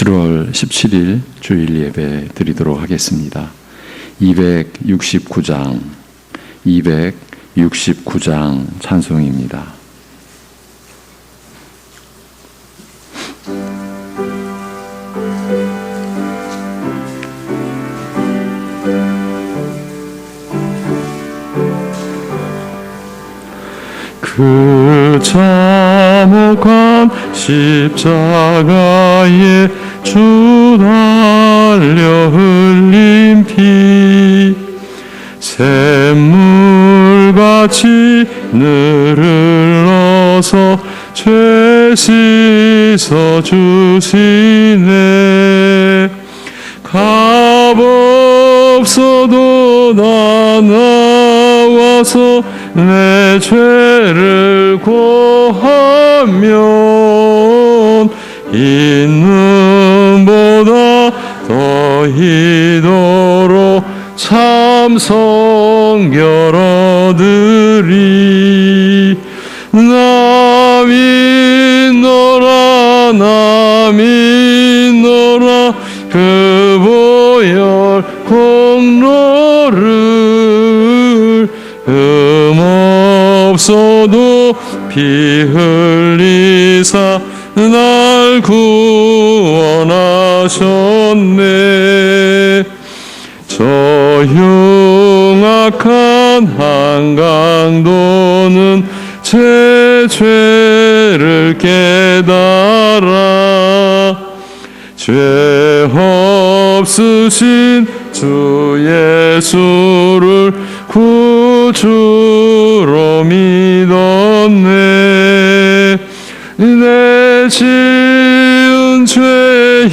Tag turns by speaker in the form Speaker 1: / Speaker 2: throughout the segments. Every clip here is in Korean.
Speaker 1: 7월 17일 주일 예배 드리도록 하겠습니다. 269장 찬송입니다. 그 참혹한 십자가에 주 달려 흘린 피 샘물같이 늘흘러서 죄 씻어 주시네. 값없어도 나 나와서 내 죄를 고하면 있는 보다 더히도록 참 성결 얻으리. 나 믿노라 그 보혈 공로를 없어도 피 흘리사 날 구원하셨네. 저 흉악한 한강도는 제 죄를 깨달아 죄 없으신 주 예수를 구주로 믿었네. 내 지은 죄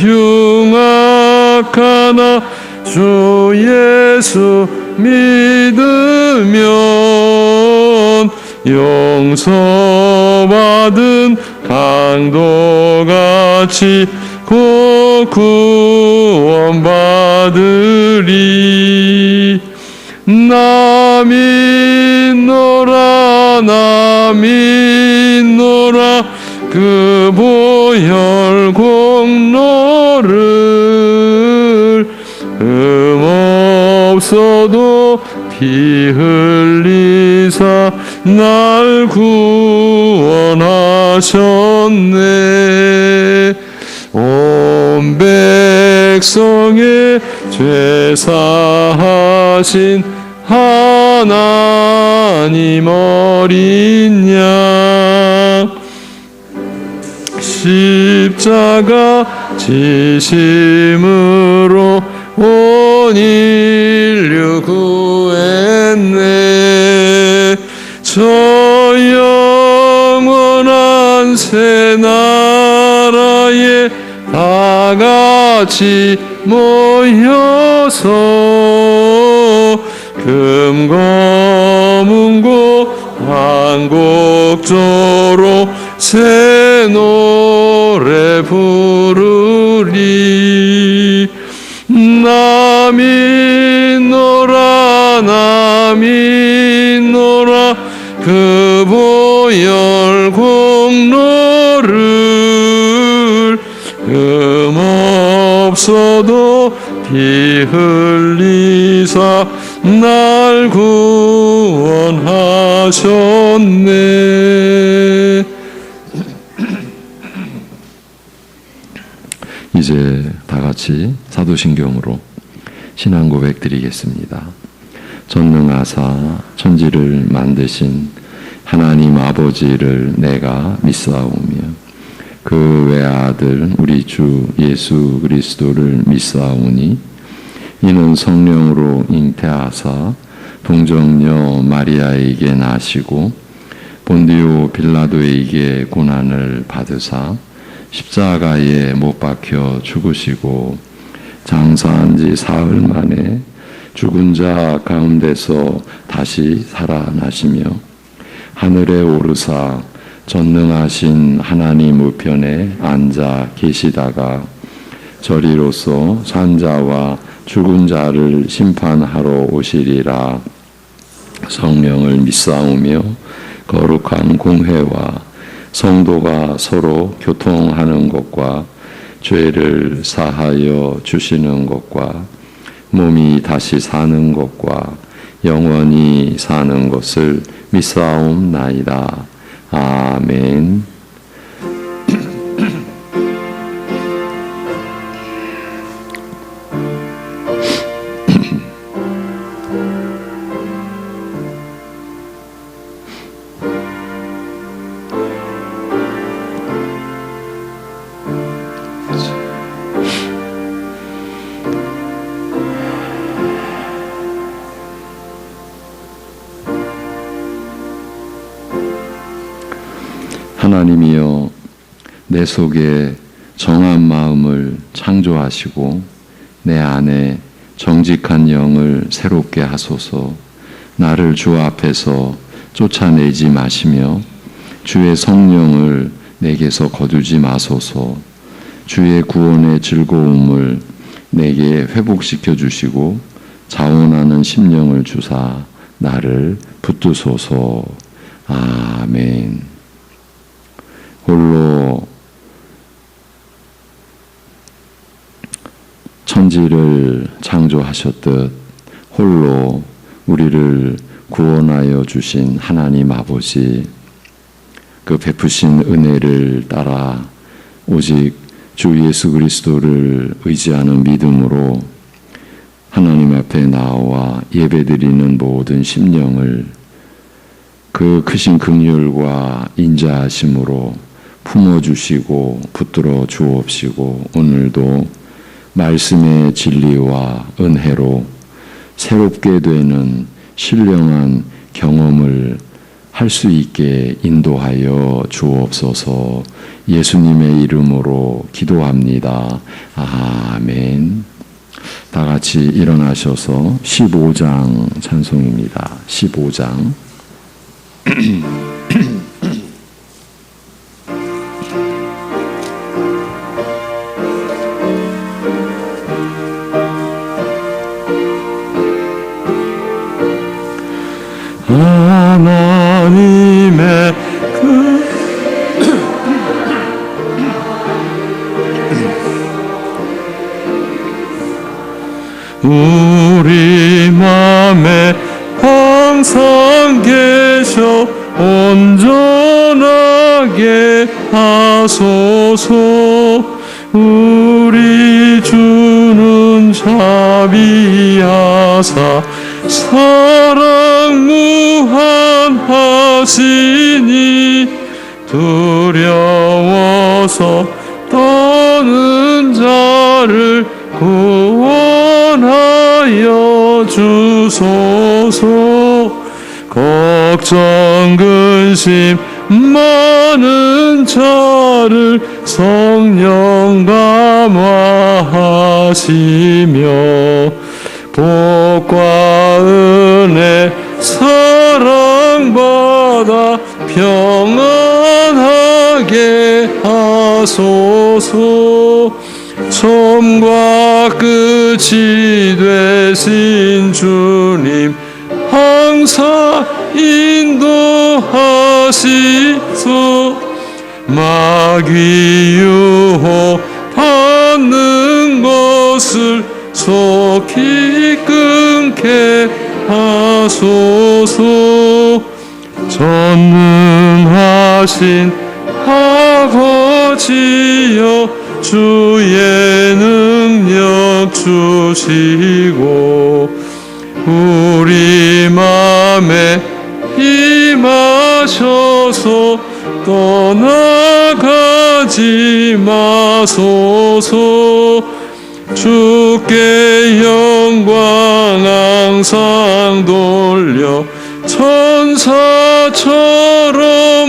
Speaker 1: 흉악하나 주 예수 믿으면 용서받은 강도같이 곧 구원받으리. 나 믿노라 그 보혈 공로를 없어도 피 흘리사 날 구원하셨네. 온 백성의 죄 사하신 하나님 어린 양 십자가 지심으로 온 인류 구했네. 저 영원한 새 나라에 다 같이 모여서 금검은고 한곡조로 새 노래 부르리. 나 믿노라 그 보혈 공로를 없어도 피 흘리사 날 구원하셨네. 이제 다 같이 사도신경으로 신앙 고백 드리겠습니다. 전능하사 천지를 만드신 하나님 아버지를 내가 믿사오며 그 외아들 우리 주 예수 그리스도를 믿사오니 이는 성령으로 잉태하사 동정녀 마리아에게 나시고 본디오 빌라도에게 고난을 받으사 십자가에 못 박혀 죽으시고 장사한 지 사흘 만에 죽은 자 가운데서 다시 살아나시며 하늘에 오르사 전능하신 하나님 우편에 앉아 계시다가 저리로서 산자와 죽은 자를 심판하러 오시리라. 성령을 믿사오며 거룩한 공회와 성도가 서로 교통하는 것과 죄를 사하여 주시는 것과 몸이 다시 사는 것과 영원히 사는 것을 믿사옵나이다. 아멘. 하나님이여, 내 속에 정한 마음을 창조하시고 내 안에 정직한 영을 새롭게 하소서. 나를 주 앞에서 쫓아내지 마시며 주의 성령을 내게서 거두지 마소서. 주의 구원의 즐거움을 내게 회복시켜 주시고 자원하는 심령을 주사 나를 붙드소서. 아멘. 홀로 천지를 창조하셨듯 홀로 우리를 구원하여 주신 하나님 아버지, 그 베푸신 은혜를 따라 오직 주 예수 그리스도를 의지하는 믿음으로 하나님 앞에 나와 예배드리는 모든 심령을 그 크신 긍휼과 인자하심으로 품어주시고 붙들어 주옵시고, 오늘도 말씀의 진리와 은혜로 새롭게 되는 신령한 경험을 할 수 있게 인도하여 주옵소서. 예수님의 이름으로 기도합니다. 아멘. 다 같이 일어나셔서 15장 찬송입니다. 15장.
Speaker 2: 하나님의 우리 맘에 항상 계셔 온전하게 하소서. 우리 주는 자비하사 사랑 무한하시니 두려워서 떠는 자를 구원하여 주소서. 걱정 근심 많은 자를 성령 감화하시며 복과 은혜 사랑받아 평안하게 하소서. 처음과 끝이 되신 주님 항상 인도하시소. 마귀 유혹 받는 것을 속히 끊게 하소서. 전능하신 아버지여, 주의 능력 주시고 우리 맘에 임하셔서 떠나가지 마소서. 주께 영광 항상 돌려 천사처럼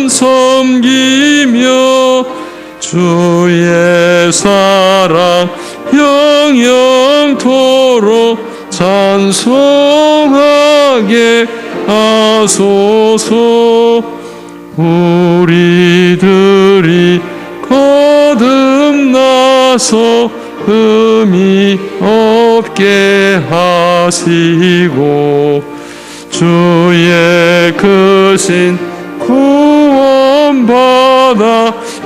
Speaker 2: 섬기며 주의 사랑 영영토록 찬송하게 하소서. 우리들이 거듭나서 흠이 없게 하시고 주의 크신 구원받아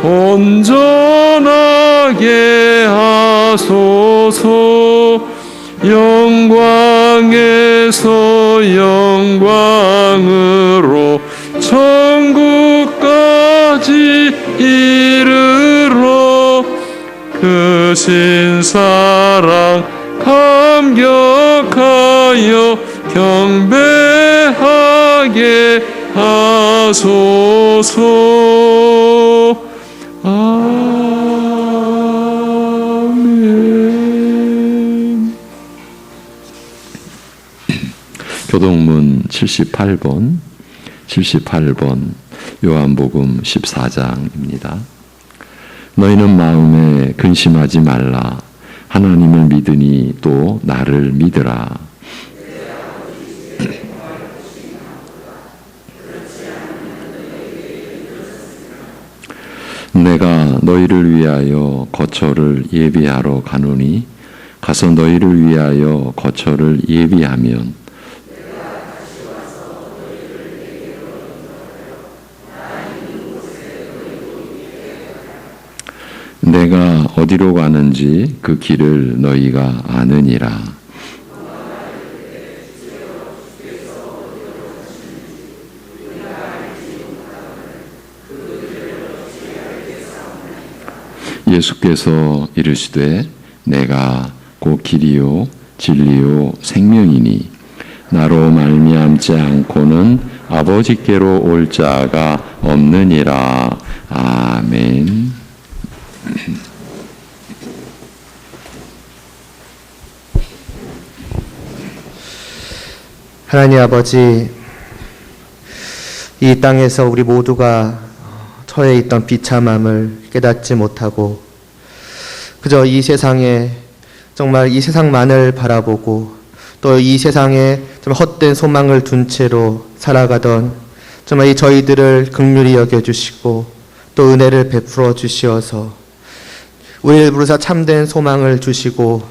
Speaker 2: 온전하게 하소서. 영광에서 영광으로 천국까지 이르러 그 신사랑 감격하여 경배하게 하소서. 아멘.
Speaker 1: 교동문 78번 요한복음 14장입니다. 너희는 마음에 근심하지 말라. 하나님을 믿으니 또 나를 믿으라. 내가 너희를 위하여 거처를 예비하러 가노니 가서 너희를 위하여 거처를 예비하면 내가 어디로 가는지 그 길을 너희가 아느니라. 예수께서 이르시되 내가 곧 길이요 진리요 생명이니 나로 말미암지 않고는 아버지께로 올 자가 없느니라. 아멘.
Speaker 3: 하나님 아버지, 이 땅에서 우리 모두가 처해 있던 비참함을 깨닫지 못하고 그저 이 세상에 정말 이 세상만을 바라보고 또 이 세상에 좀 헛된 소망을 둔 채로 살아가던 정말 이 저희들을 긍휼히 여겨주시고 또 은혜를 베풀어 주시어서 우리를 부르사 참된 소망을 주시고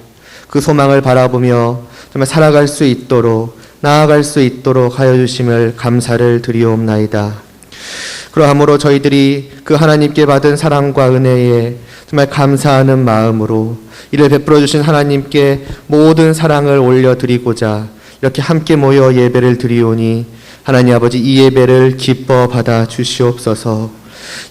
Speaker 3: 그 소망을 바라보며 정말 살아갈 수 있도록 나아갈 수 있도록 하여 주심을 감사를 드리옵나이다. 그러함으로 저희들이 그 하나님께 받은 사랑과 은혜에 정말 감사하는 마음으로 이를 베풀어 주신 하나님께 모든 사랑을 올려드리고자 이렇게 함께 모여 예배를 드리오니 하나님 아버지 이 예배를 기뻐 받아 주시옵소서.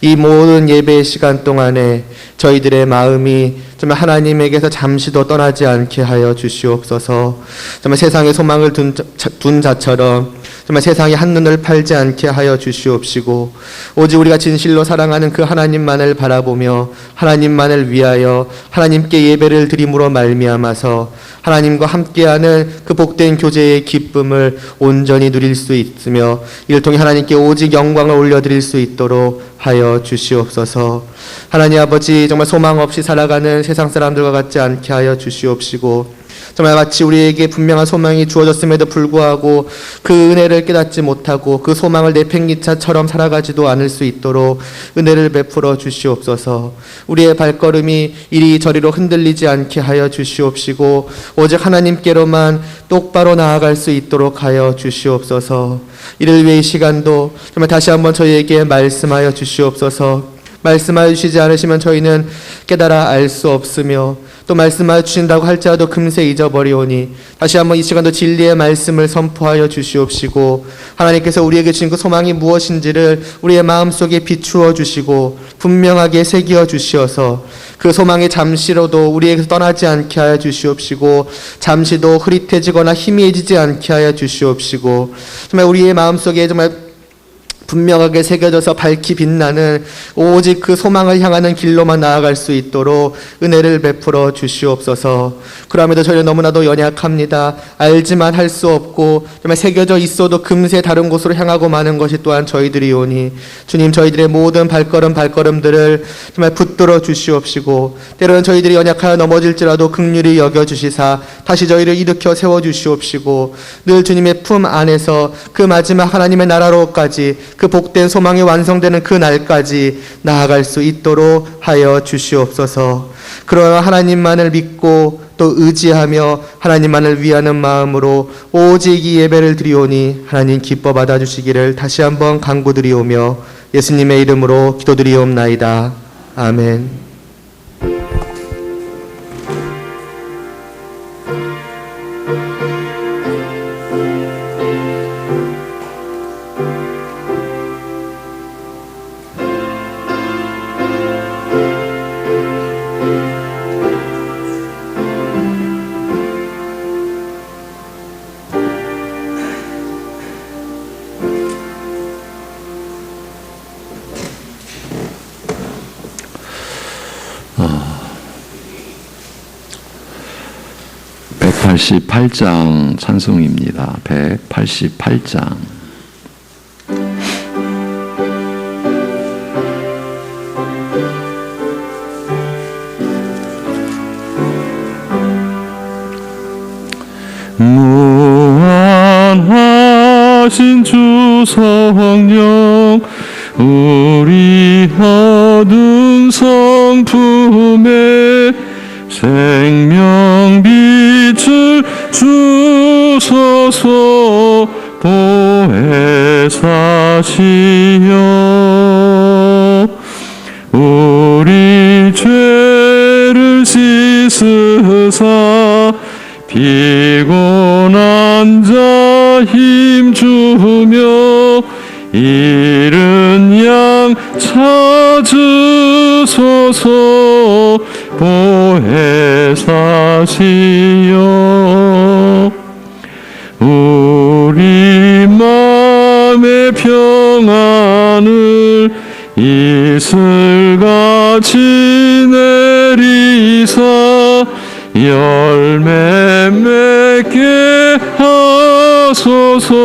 Speaker 3: 이 모든 예배의 시간 동안에 저희들의 마음이 정말 하나님에게서 잠시도 떠나지 않게 하여 주시옵소서. 정말 세상에 소망을 둔 자처럼 정말 세상에 한눈을 팔지 않게 하여 주시옵시고 오직 우리가 진실로 사랑하는 그 하나님만을 바라보며 하나님만을 위하여 하나님께 예배를 드림으로 말미암아서 하나님과 함께하는 그 복된 교제의 기쁨을 온전히 누릴 수 있으며 이를 통해 하나님께 오직 영광을 올려드릴 수 있도록 하여 주시옵소서. 하나님 아버지 정말 소망 없이 살아가는 세상 사람들과 같지 않게 하여 주시옵시고 정말 마치 우리에게 분명한 소망이 주어졌음에도 불구하고 그 은혜를 깨닫지 못하고 그 소망을 내팽개차처럼 살아가지도 않을 수 있도록 은혜를 베풀어 주시옵소서. 우리의 발걸음이 이리저리로 흔들리지 않게 하여 주시옵시고 오직 하나님께로만 똑바로 나아갈 수 있도록 하여 주시옵소서. 이를 위해 이 시간도 정말 다시 한번 저희에게 말씀하여 주시옵소서. 말씀하여 주시지 않으시면 저희는 깨달아 알 수 없으며 또 말씀하여 주신다고 할지라도 금세 잊어버리오니 다시 한번 이 시간도 진리의 말씀을 선포하여 주시옵시고 하나님께서 우리에게 주신 그 소망이 무엇인지를 우리의 마음속에 비추어 주시고 분명하게 새기어 주시어서 그 소망이 잠시로도 우리에게서 떠나지 않게 하여 주시옵시고 잠시도 흐릿해지거나 희미해지지 않게 하여 주시옵시고 정말 우리의 마음속에 정말 분명하게 새겨져서 밝히 빛나는 오직 그 소망을 향하는 길로만 나아갈 수 있도록 은혜를 베풀어 주시옵소서. 그럼에도 저희는 너무나도 연약합니다. 알지만 할 수 없고 정말 새겨져 있어도 금세 다른 곳으로 향하고 마는 것이 또한 저희들이오니 주님 저희들의 모든 발걸음들을 정말 붙들어 주시옵시고 때로는 저희들이 연약하여 넘어질지라도 긍휼히 여겨주시사 다시 저희를 일으켜 세워주시옵시고 늘 주님의 품 안에서 그 마지막 하나님의 나라로까지 그 복된 소망이 완성되는 그 날까지 나아갈 수 있도록 하여 주시옵소서. 그러나 하나님만을 믿고 또 의지하며 하나님만을 위하는 마음으로 오직 이 예배를 드리오니 하나님 기뻐 받아주시기를 다시 한번 간구드리오며 예수님의 이름으로 기도드리옵나이다. 아멘.
Speaker 1: 188장 찬송입니다. 188장.
Speaker 2: 무한하신 주 성령 우리 얻은 성품에 생명빛을 주소서 보혜사시여 우리 죄를 씻으사 피곤한 자 힘주며 잃은 양 찾으소서 보혜사시여 우리 마음의 평안을 이슬같이 내리사 열매 맺게 하소서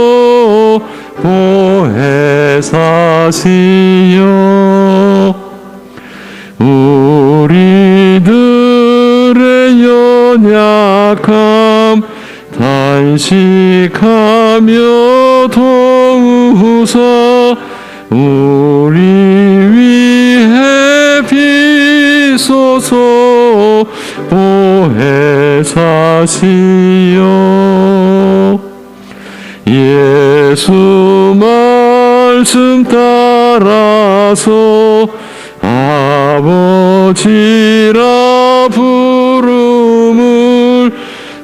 Speaker 2: 보혜사시여 우리들의 연약함 단식하며 도우사 우리 위해 비소서 보혜사시여 예수 말씀 따라서 아버지라 부름을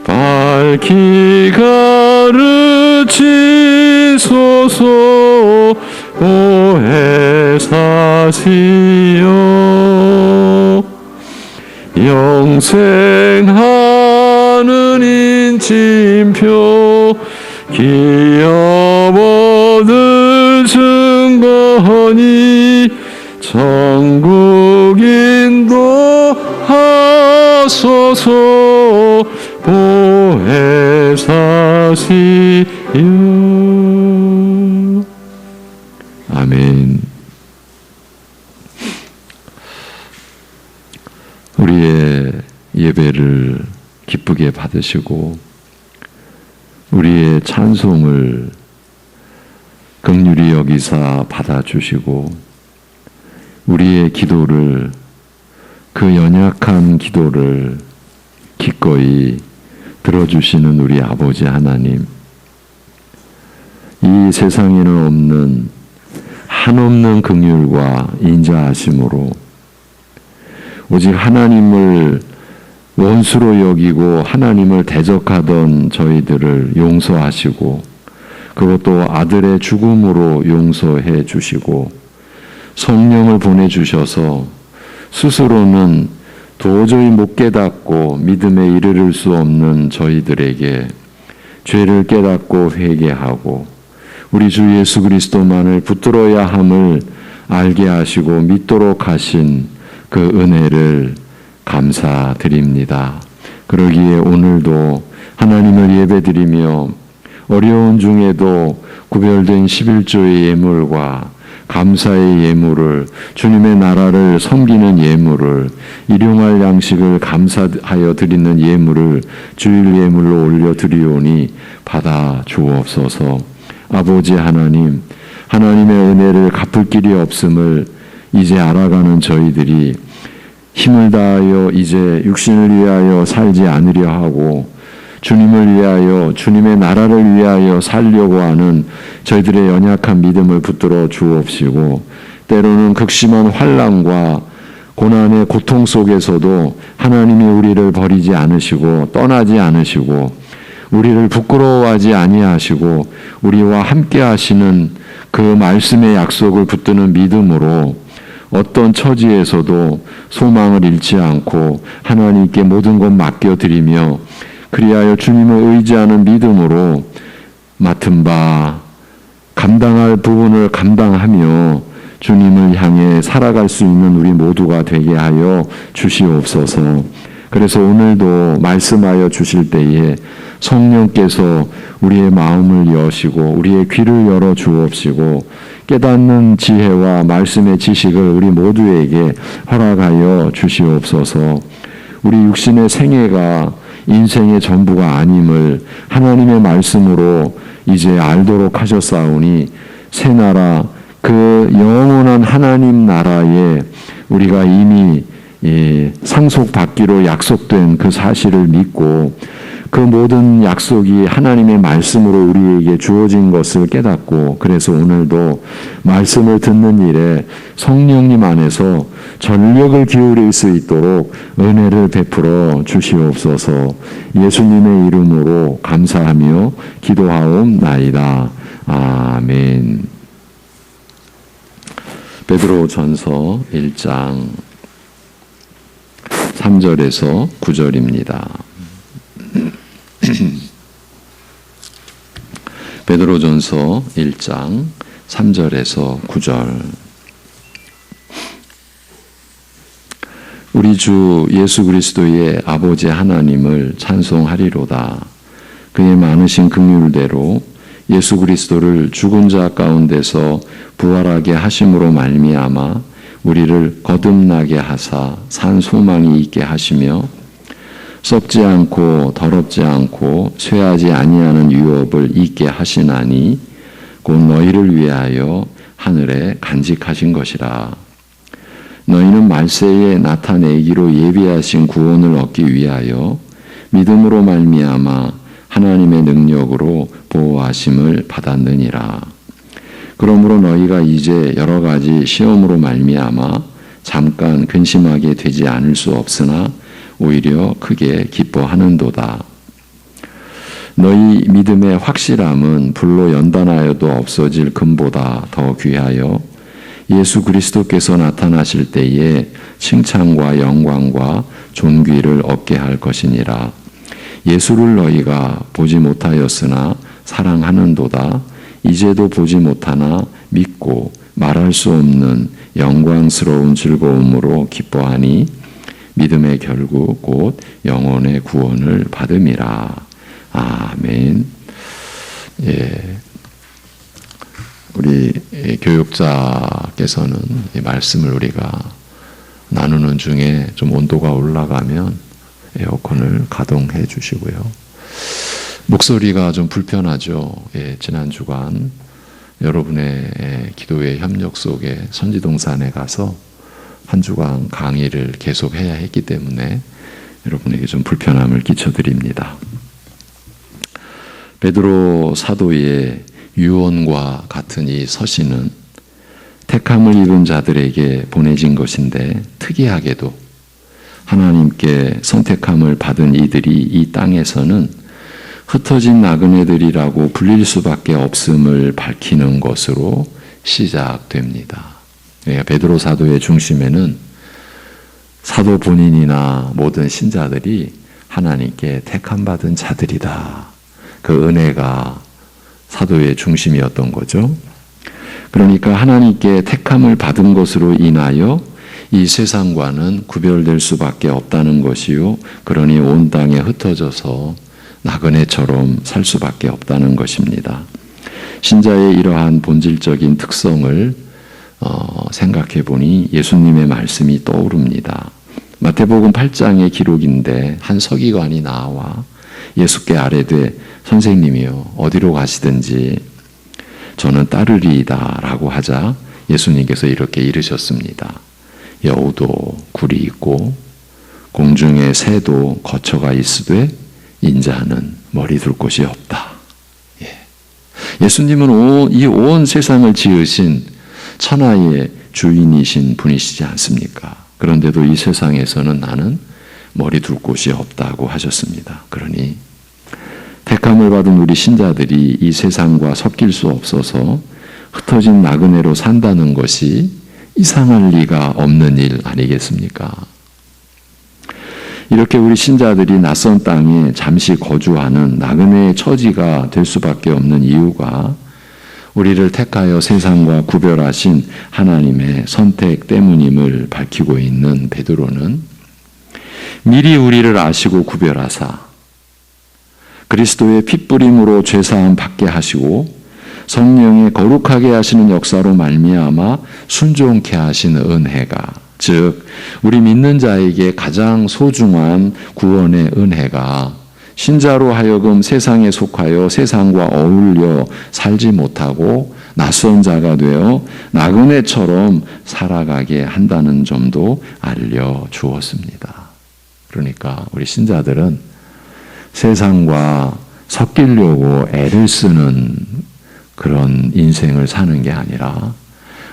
Speaker 2: 밝히 가르치소서 보혜사시여 영생하는 인침표 기업 얻을 증거니 천국 인도하소서 보혜사시여
Speaker 1: 아멘. 우리의 예배를 기쁘게 받으시고 우리의 찬송을 긍휼히 여기사 받아주시고 우리의 기도를 그 연약한 기도를 기꺼이 들어주시는 우리 아버지 하나님, 이 세상에는 없는 한없는 긍휼과 인자하심으로 오직 하나님을 원수로 여기고 하나님을 대적하던 저희들을 용서하시고 그것도 아들의 죽음으로 용서해 주시고 성령을 보내주셔서 스스로는 도저히 못 깨닫고 믿음에 이르를 수 없는 저희들에게 죄를 깨닫고 회개하고 우리 주 예수 그리스도만을 붙들어야 함을 알게 하시고 믿도록 하신 그 은혜를 감사드립니다. 그러기에 오늘도 하나님을 예배드리며 어려운 중에도 구별된 11조의 예물과 감사의 예물을 주님의 나라를 섬기는 예물을 일용할 양식을 감사하여 드리는 예물을 주일 예물로 올려드리오니 받아 주옵소서. 아버지 하나님, 하나님의 은혜를 갚을 길이 없음을 이제 알아가는 저희들이 힘을 다하여 이제 육신을 위하여 살지 않으려 하고 주님을 위하여 주님의 나라를 위하여 살려고 하는 저희들의 연약한 믿음을 붙들어 주옵시고 때로는 극심한 환난과 고난의 고통 속에서도 하나님이 우리를 버리지 않으시고 떠나지 않으시고 우리를 부끄러워하지 아니하시고 우리와 함께 하시는 그 말씀의 약속을 붙드는 믿음으로 어떤 처지에서도 소망을 잃지 않고 하나님께 모든 것 맡겨드리며 그리하여 주님을 의지하는 믿음으로 맡은 바 감당할 부분을 감당하며 주님을 향해 살아갈 수 있는 우리 모두가 되게 하여 주시옵소서. 그래서 오늘도 말씀하여 주실 때에 성령께서 우리의 마음을 여시고 우리의 귀를 열어 주옵시고 깨닫는 지혜와 말씀의 지식을 우리 모두에게 허락하여 주시옵소서. 우리 육신의 생애가 인생의 전부가 아님을 하나님의 말씀으로 이제 알도록 하셨사오니 새 나라, 그 영원한 하나님 나라에 우리가 이미 상속받기로 약속된 그 사실을 믿고 그 모든 약속이 하나님의 말씀으로 우리에게 주어진 것을 깨닫고, 그래서 오늘도 말씀을 듣는 일에 성령님 안에서 전력을 기울일 수 있도록 은혜를 베풀어 주시옵소서. 예수님의 이름으로 감사하며 기도하옵나이다. 아멘. 베드로전서 1장 3절에서 9절입니다. 베드로전서 1장 3절에서 9절. 우리 주 예수 그리스도의 아버지 하나님을 찬송하리로다. 그의 많으신 긍휼대로 예수 그리스도를 죽은 자 가운데서 부활하게 하심으로 말미암아 우리를 거듭나게 하사 산 소망이 있게 하시며 썩지 않고 더럽지 않고 쇠하지 아니하는 유업을 있게 하시나니 곧 너희를 위하여 하늘에 간직하신 것이라. 너희는 말세에 나타내기로 예비하신 구원을 얻기 위하여 믿음으로 말미암아 하나님의 능력으로 보호하심을 받았느니라. 그러므로 너희가 이제 여러 가지 시험으로 말미암아 잠깐 근심하게 되지 않을 수 없으나 오히려 크게 기뻐하는도다. 너희 믿음의 확실함은 불로 연단하여도 없어질 금보다 더 귀하여 예수 그리스도께서 나타나실 때에 칭찬과 영광과 존귀를 얻게 할 것이니라. 예수를 너희가 보지 못하였으나 사랑하는도다. 이제도 보지 못하나 믿고 말할 수 없는 영광스러운 즐거움으로 기뻐하니 믿음의 결국 곧 영혼의 구원을 받음이라. 아멘. 예. 우리 교육자께서는 이 말씀을 우리가 나누는 중에 좀 온도가 올라가면 에어컨을 가동해 주시고요. 목소리가 좀 불편하죠. 예, 지난 주간 여러분의 기도의 협력 속에 선지동산에 가서 한 주간 강의를 계속해야 했기 때문에 여러분에게 좀 불편함을 끼쳐드립니다. 베드로 사도의 유언과 같은 이 서신은 택함을 입은 자들에게 보내진 것인데 특이하게도 하나님께 선택함을 받은 이들이 이 땅에서는 흩어진 나그네들이라고 불릴 수밖에 없음을 밝히는 것으로 시작됩니다. 그러니까 베드로 사도의 중심에는 사도 본인이나 모든 신자들이 하나님께 택함받은 자들이다. 그 은혜가 사도의 중심이었던 거죠. 그러니까 하나님께 택함을 받은 것으로 인하여 이 세상과는 구별될 수밖에 없다는 것이요. 그러니 온 땅에 흩어져서 나그네처럼 살 수밖에 없다는 것입니다. 신자의 이러한 본질적인 특성을 생각해 보니 예수님의 말씀이 떠오릅니다. 마태복음 8장의 기록인데 한 서기관이 나와 예수께 아뢰되 선생님이요 어디로 가시든지 저는 따르리이다 라고 하자 예수님께서 이렇게 이르셨습니다. 여우도 굴이 있고 공중에 새도 거처가 있으되 인자는 머리 둘 곳이 없다. 예수님은 이 온 세상을 지으신 천하의 주인이신 분이시지 않습니까? 그런데도 이 세상에서는 나는 머리 둘 곳이 없다고 하셨습니다. 그러니 택함을 받은 우리 신자들이 이 세상과 섞일 수 없어서 흩어진 나그네로 산다는 것이 이상할 리가 없는 일 아니겠습니까? 이렇게 우리 신자들이 낯선 땅에 잠시 거주하는 나그네의 처지가 될 수밖에 없는 이유가 우리를 택하여 세상과 구별하신 하나님의 선택 때문임을 밝히고 있는 베드로는 미리 우리를 아시고 구별하사 그리스도의 핏부림으로 죄사함 받게 하시고 성령의 거룩하게 하시는 역사로 말미암아 순종케 하신 은혜가, 즉 우리 믿는 자에게 가장 소중한 구원의 은혜가 신자로 하여금 세상에 속하여 세상과 어울려 살지 못하고 낯선 자가 되어 나그네처럼 살아가게 한다는 점도 알려주었습니다. 그러니까 우리 신자들은 세상과 섞이려고 애를 쓰는 그런 인생을 사는 게 아니라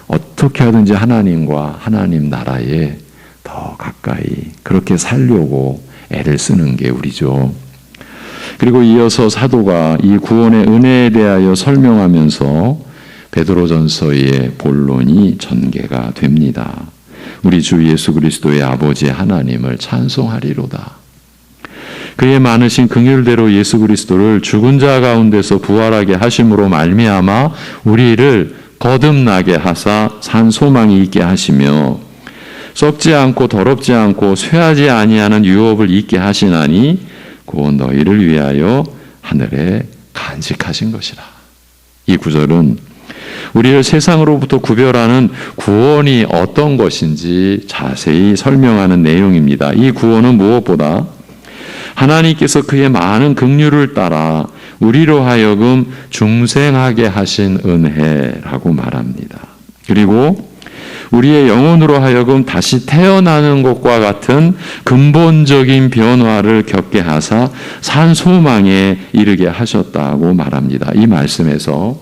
Speaker 1: 어떻게 하든지 하나님과 하나님 나라에 더 가까이 그렇게 살려고 애를 쓰는 게 우리죠. 그리고 이어서 사도가 이 구원의 은혜에 대하여 설명하면서 베드로전서의 본론이 전개가 됩니다. 우리 주 예수 그리스도의 아버지 하나님을 찬송하리로다. 그의 많으신 긍휼대로 예수 그리스도를 죽은 자 가운데서 부활하게 하심으로 말미암아 우리를 거듭나게 하사 산 소망이 있게 하시며 썩지 않고 더럽지 않고 쇠하지 아니하는 유업을 있게 하시나니 곧 너희를 위하여 하늘에 간직하신 것이라. 이 구절은 우리를 세상으로부터 구별하는 구원이 어떤 것인지 자세히 설명하는 내용입니다. 이 구원은 무엇보다 하나님께서 그의 많은 긍휼을 따라 우리로 하여금 중생하게 하신 은혜라고 말합니다. 그리고 우리의 영혼으로 하여금 다시 태어나는 것과 같은 근본적인 변화를 겪게 하사 산 소망에 이르게 하셨다고 말합니다. 이 말씀에서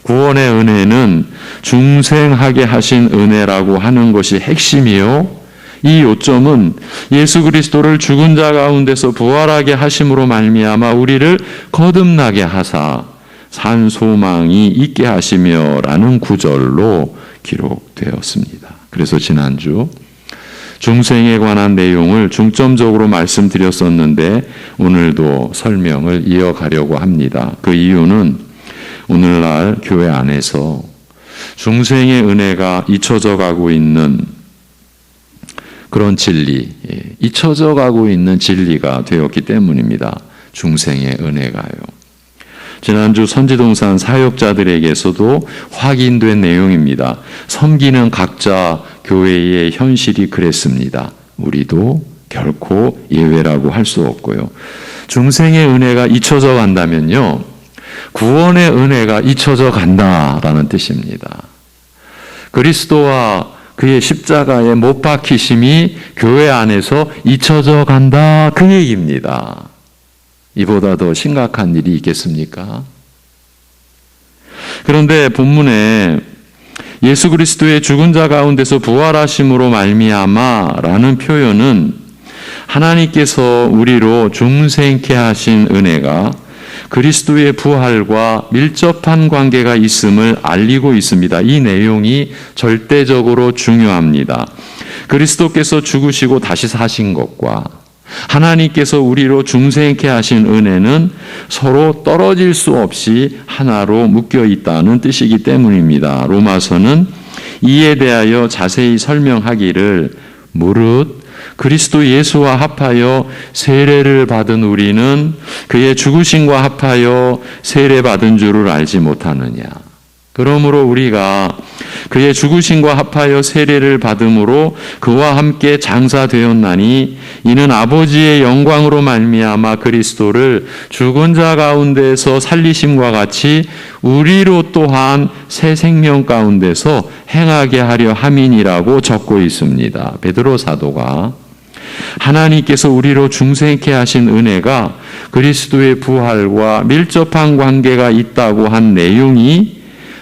Speaker 1: 구원의 은혜는 중생하게 하신 은혜라고 하는 것이 핵심이요. 이 요점은 예수 그리스도를 죽은 자 가운데서 부활하게 하심으로 말미암아 우리를 거듭나게 하사 산 소망이 있게 하시며라는 구절로 기록되었습니다. 그래서 지난주 중생에 관한 내용을 중점적으로 말씀드렸었는데 오늘도 설명을 이어가려고 합니다. 그 이유는 오늘날 교회 안에서 중생의 은혜가 잊혀져 가고 있는 그런 진리, 잊혀져 가고 있는 진리가 되었기 때문입니다. 중생의 은혜가요. 지난주 선지동산 사역자들에게서도 확인된 내용입니다. 섬기는 각자 교회의 현실이 그랬습니다. 우리도 결코 예외라고 할 수 없고요. 중생의 은혜가 잊혀져 간다면요, 구원의 은혜가 잊혀져 간다라는 뜻입니다. 그리스도와 그의 십자가에 못 박히심이 교회 안에서 잊혀져 간다, 그 얘기입니다. 이보다 더 심각한 일이 있겠습니까? 그런데 본문에 예수 그리스도의 죽은 자 가운데서 부활하심으로 말미암아라는 표현은 하나님께서 우리로 중생케 하신 은혜가 그리스도의 부활과 밀접한 관계가 있음을 알리고 있습니다. 이 내용이 절대적으로 중요합니다. 그리스도께서 죽으시고 다시 사신 것과 하나님께서 우리로 중생케 하신 은혜는 서로 떨어질 수 없이 하나로 묶여 있다는 뜻이기 때문입니다. 로마서는 이에 대하여 자세히 설명하기를 무릇 그리스도 예수와 합하여 세례를 받은 우리는 그의 죽으심과 합하여 세례받은 줄을 알지 못하느냐. 그러므로 우리가 그의 죽으심과 합하여 세례를 받음으로 그와 함께 장사되었나니 이는 아버지의 영광으로 말미암아 그리스도를 죽은 자 가운데서 살리심과 같이 우리로 또한 새 생명 가운데서 행하게 하려 함이니라고 적고 있습니다. 베드로 사도가 하나님께서 우리로 중생케 하신 은혜가 그리스도의 부활과 밀접한 관계가 있다고 한 내용이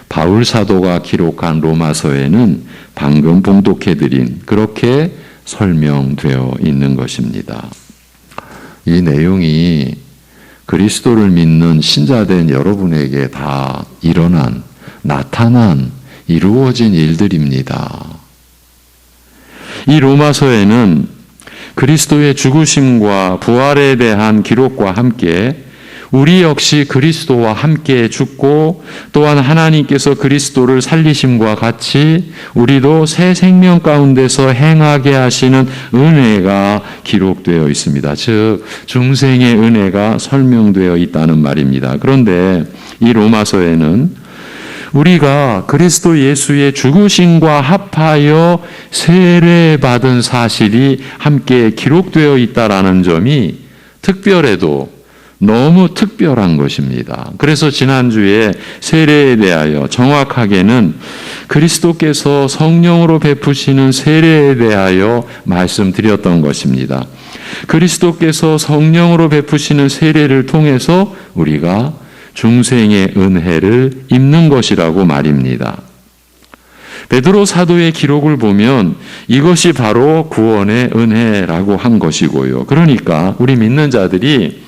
Speaker 1: 바울 사도가 기록한 로마서에는 방금 봉독해드린 그렇게 설명되어 있는 것입니다. 이 내용이 그리스도를 믿는 신자된 여러분에게 다 일어난, 나타난, 이루어진 일들입니다. 이 로마서에는 그리스도의 죽으심과 부활에 대한 기록과 함께 우리 역시 그리스도와 함께 죽고 또한 하나님께서 그리스도를 살리심과 같이 우리도 새 생명 가운데서 행하게 하시는 은혜가 기록되어 있습니다. 즉 중생의 은혜가 설명되어 있다는 말입니다. 그런데 이 로마서에는 우리가 그리스도 예수의 죽으심과 합하여 세례받은 사실이 함께 기록되어 있다라는 점이 특별해도 너무 특별한 것입니다. 그래서 지난주에 세례에 대하여 정확하게는 그리스도께서 성령으로 베푸시는 세례에 대하여 말씀드렸던 것입니다. 그리스도께서 성령으로 베푸시는 세례를 통해서 우리가 중생의 은혜를 입는 것이라고 말입니다. 베드로 사도의 기록을 보면 이것이 바로 구원의 은혜라고 한 것이고요. 그러니까 우리 믿는 자들이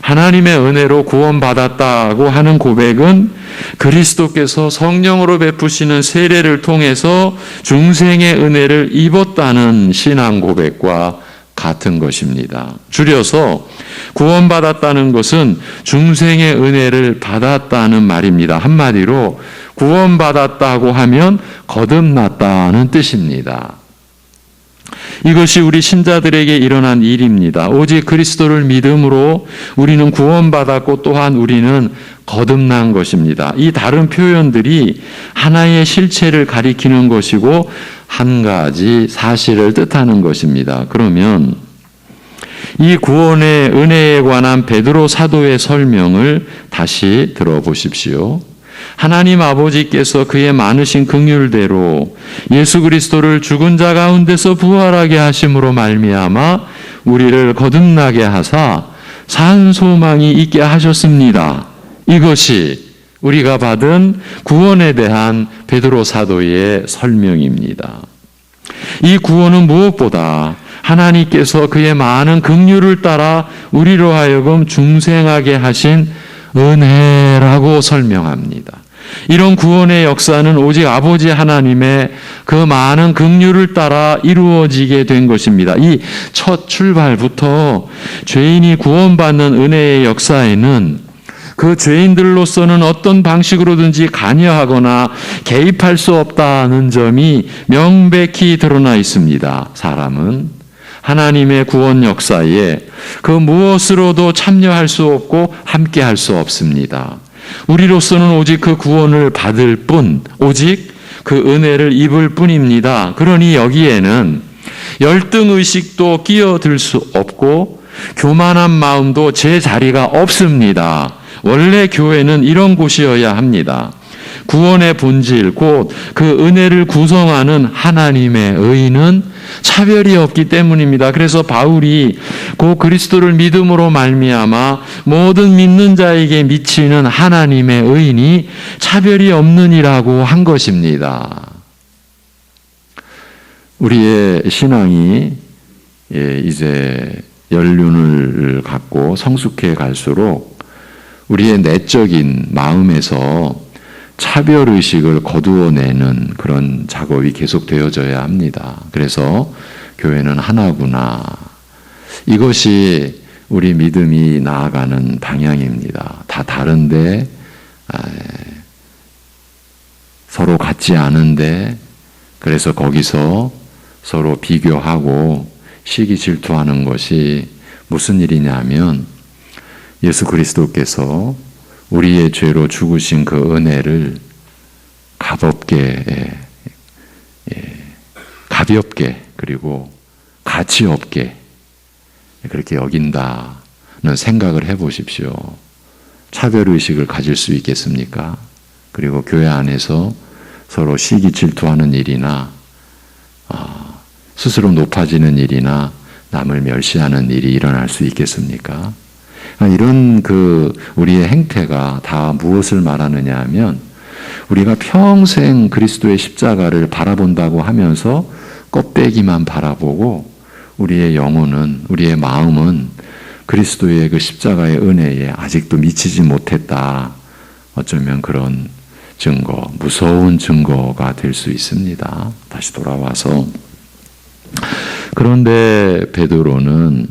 Speaker 1: 하나님의 은혜로 구원받았다고 하는 고백은 그리스도께서 성령으로 베푸시는 세례를 통해서 중생의 은혜를 입었다는 신앙 고백과 같은 것입니다. 줄여서 구원받았다는 것은 중생의 은혜를 받았다는 말입니다. 한마디로 구원받았다고 하면 거듭났다는 뜻입니다. 이것이 우리 신자들에게 일어난 일입니다. 오직 그리스도를 믿음으로 우리는 구원받았고 또한 우리는 거듭난 것입니다. 이 다른 표현들이 하나의 실체를 가리키는 것이고 한 가지 사실을 뜻하는 것입니다. 그러면 이 구원의 은혜에 관한 베드로 사도의 설명을 다시 들어보십시오. 하나님 아버지께서 그의 많으신 긍휼대로 예수 그리스도를 죽은 자 가운데서 부활하게 하심으로 말미암아 우리를 거듭나게 하사 산 소망이 있게 하셨습니다. 이것이 우리가 받은 구원에 대한 베드로 사도의 설명입니다. 이 구원은 무엇보다 하나님께서 그의 많은 긍휼을 따라 우리로 하여금 중생하게 하신 은혜라고 설명합니다. 이런 구원의 역사는 오직 아버지 하나님의 그 많은 긍휼을 따라 이루어지게 된 것입니다. 이 첫 출발부터 죄인이 구원받는 은혜의 역사에는 그 죄인들로서는 어떤 방식으로든지 관여하거나 개입할 수 없다는 점이 명백히 드러나 있습니다. 사람은 하나님의 구원 역사에 그 무엇으로도 참여할 수 없고 함께할 수 없습니다. 우리로서는 오직 그 구원을 받을 뿐, 오직 그 은혜를 입을 뿐입니다. 그러니 여기에는 열등의식도 끼어들 수 없고 교만한 마음도 제 자리가 없습니다. 원래 교회는 이런 곳이어야 합니다. 구원의 본질, 곧 그 은혜를 구성하는 하나님의 의는 차별이 없기 때문입니다. 그래서 바울이 그 그리스도를 믿음으로 말미암아 모든 믿는 자에게 미치는 하나님의 의인이 차별이 없느니라고 한 것입니다. 우리의 신앙이 이제 연륜을 갖고 성숙해 갈수록 우리의 내적인 마음에서 차별의식을 거두어내는 그런 작업이 계속되어져야 합니다. 그래서 교회는 하나구나. 이것이 우리 믿음이 나아가는 방향입니다. 다 다른데 서로 같지 않은데 그래서 거기서 서로 비교하고 시기 질투하는 것이 무슨 일이냐면 예수 그리스도께서 우리의 죄로 죽으신 그 은혜를 가볍게 그리고 가치 없게 그렇게 여긴다는 생각을 해보십시오. 차별의식을 가질 수 있겠습니까? 그리고 교회 안에서 서로 시기 질투하는 일이나 스스로 높아지는 일이나 남을 멸시하는 일이 일어날 수 있겠습니까? 이런 우리의 행태가 다 무엇을 말하느냐 하면 우리가 평생 그리스도의 십자가를 바라본다고 하면서 껍데기만 바라보고 우리의 영혼은, 우리의 마음은 그리스도의 그 십자가의 은혜에 아직도 미치지 못했다. 어쩌면 그런 증거, 무서운 증거가 될 수 있습니다. 다시 돌아와서 그런데 베드로는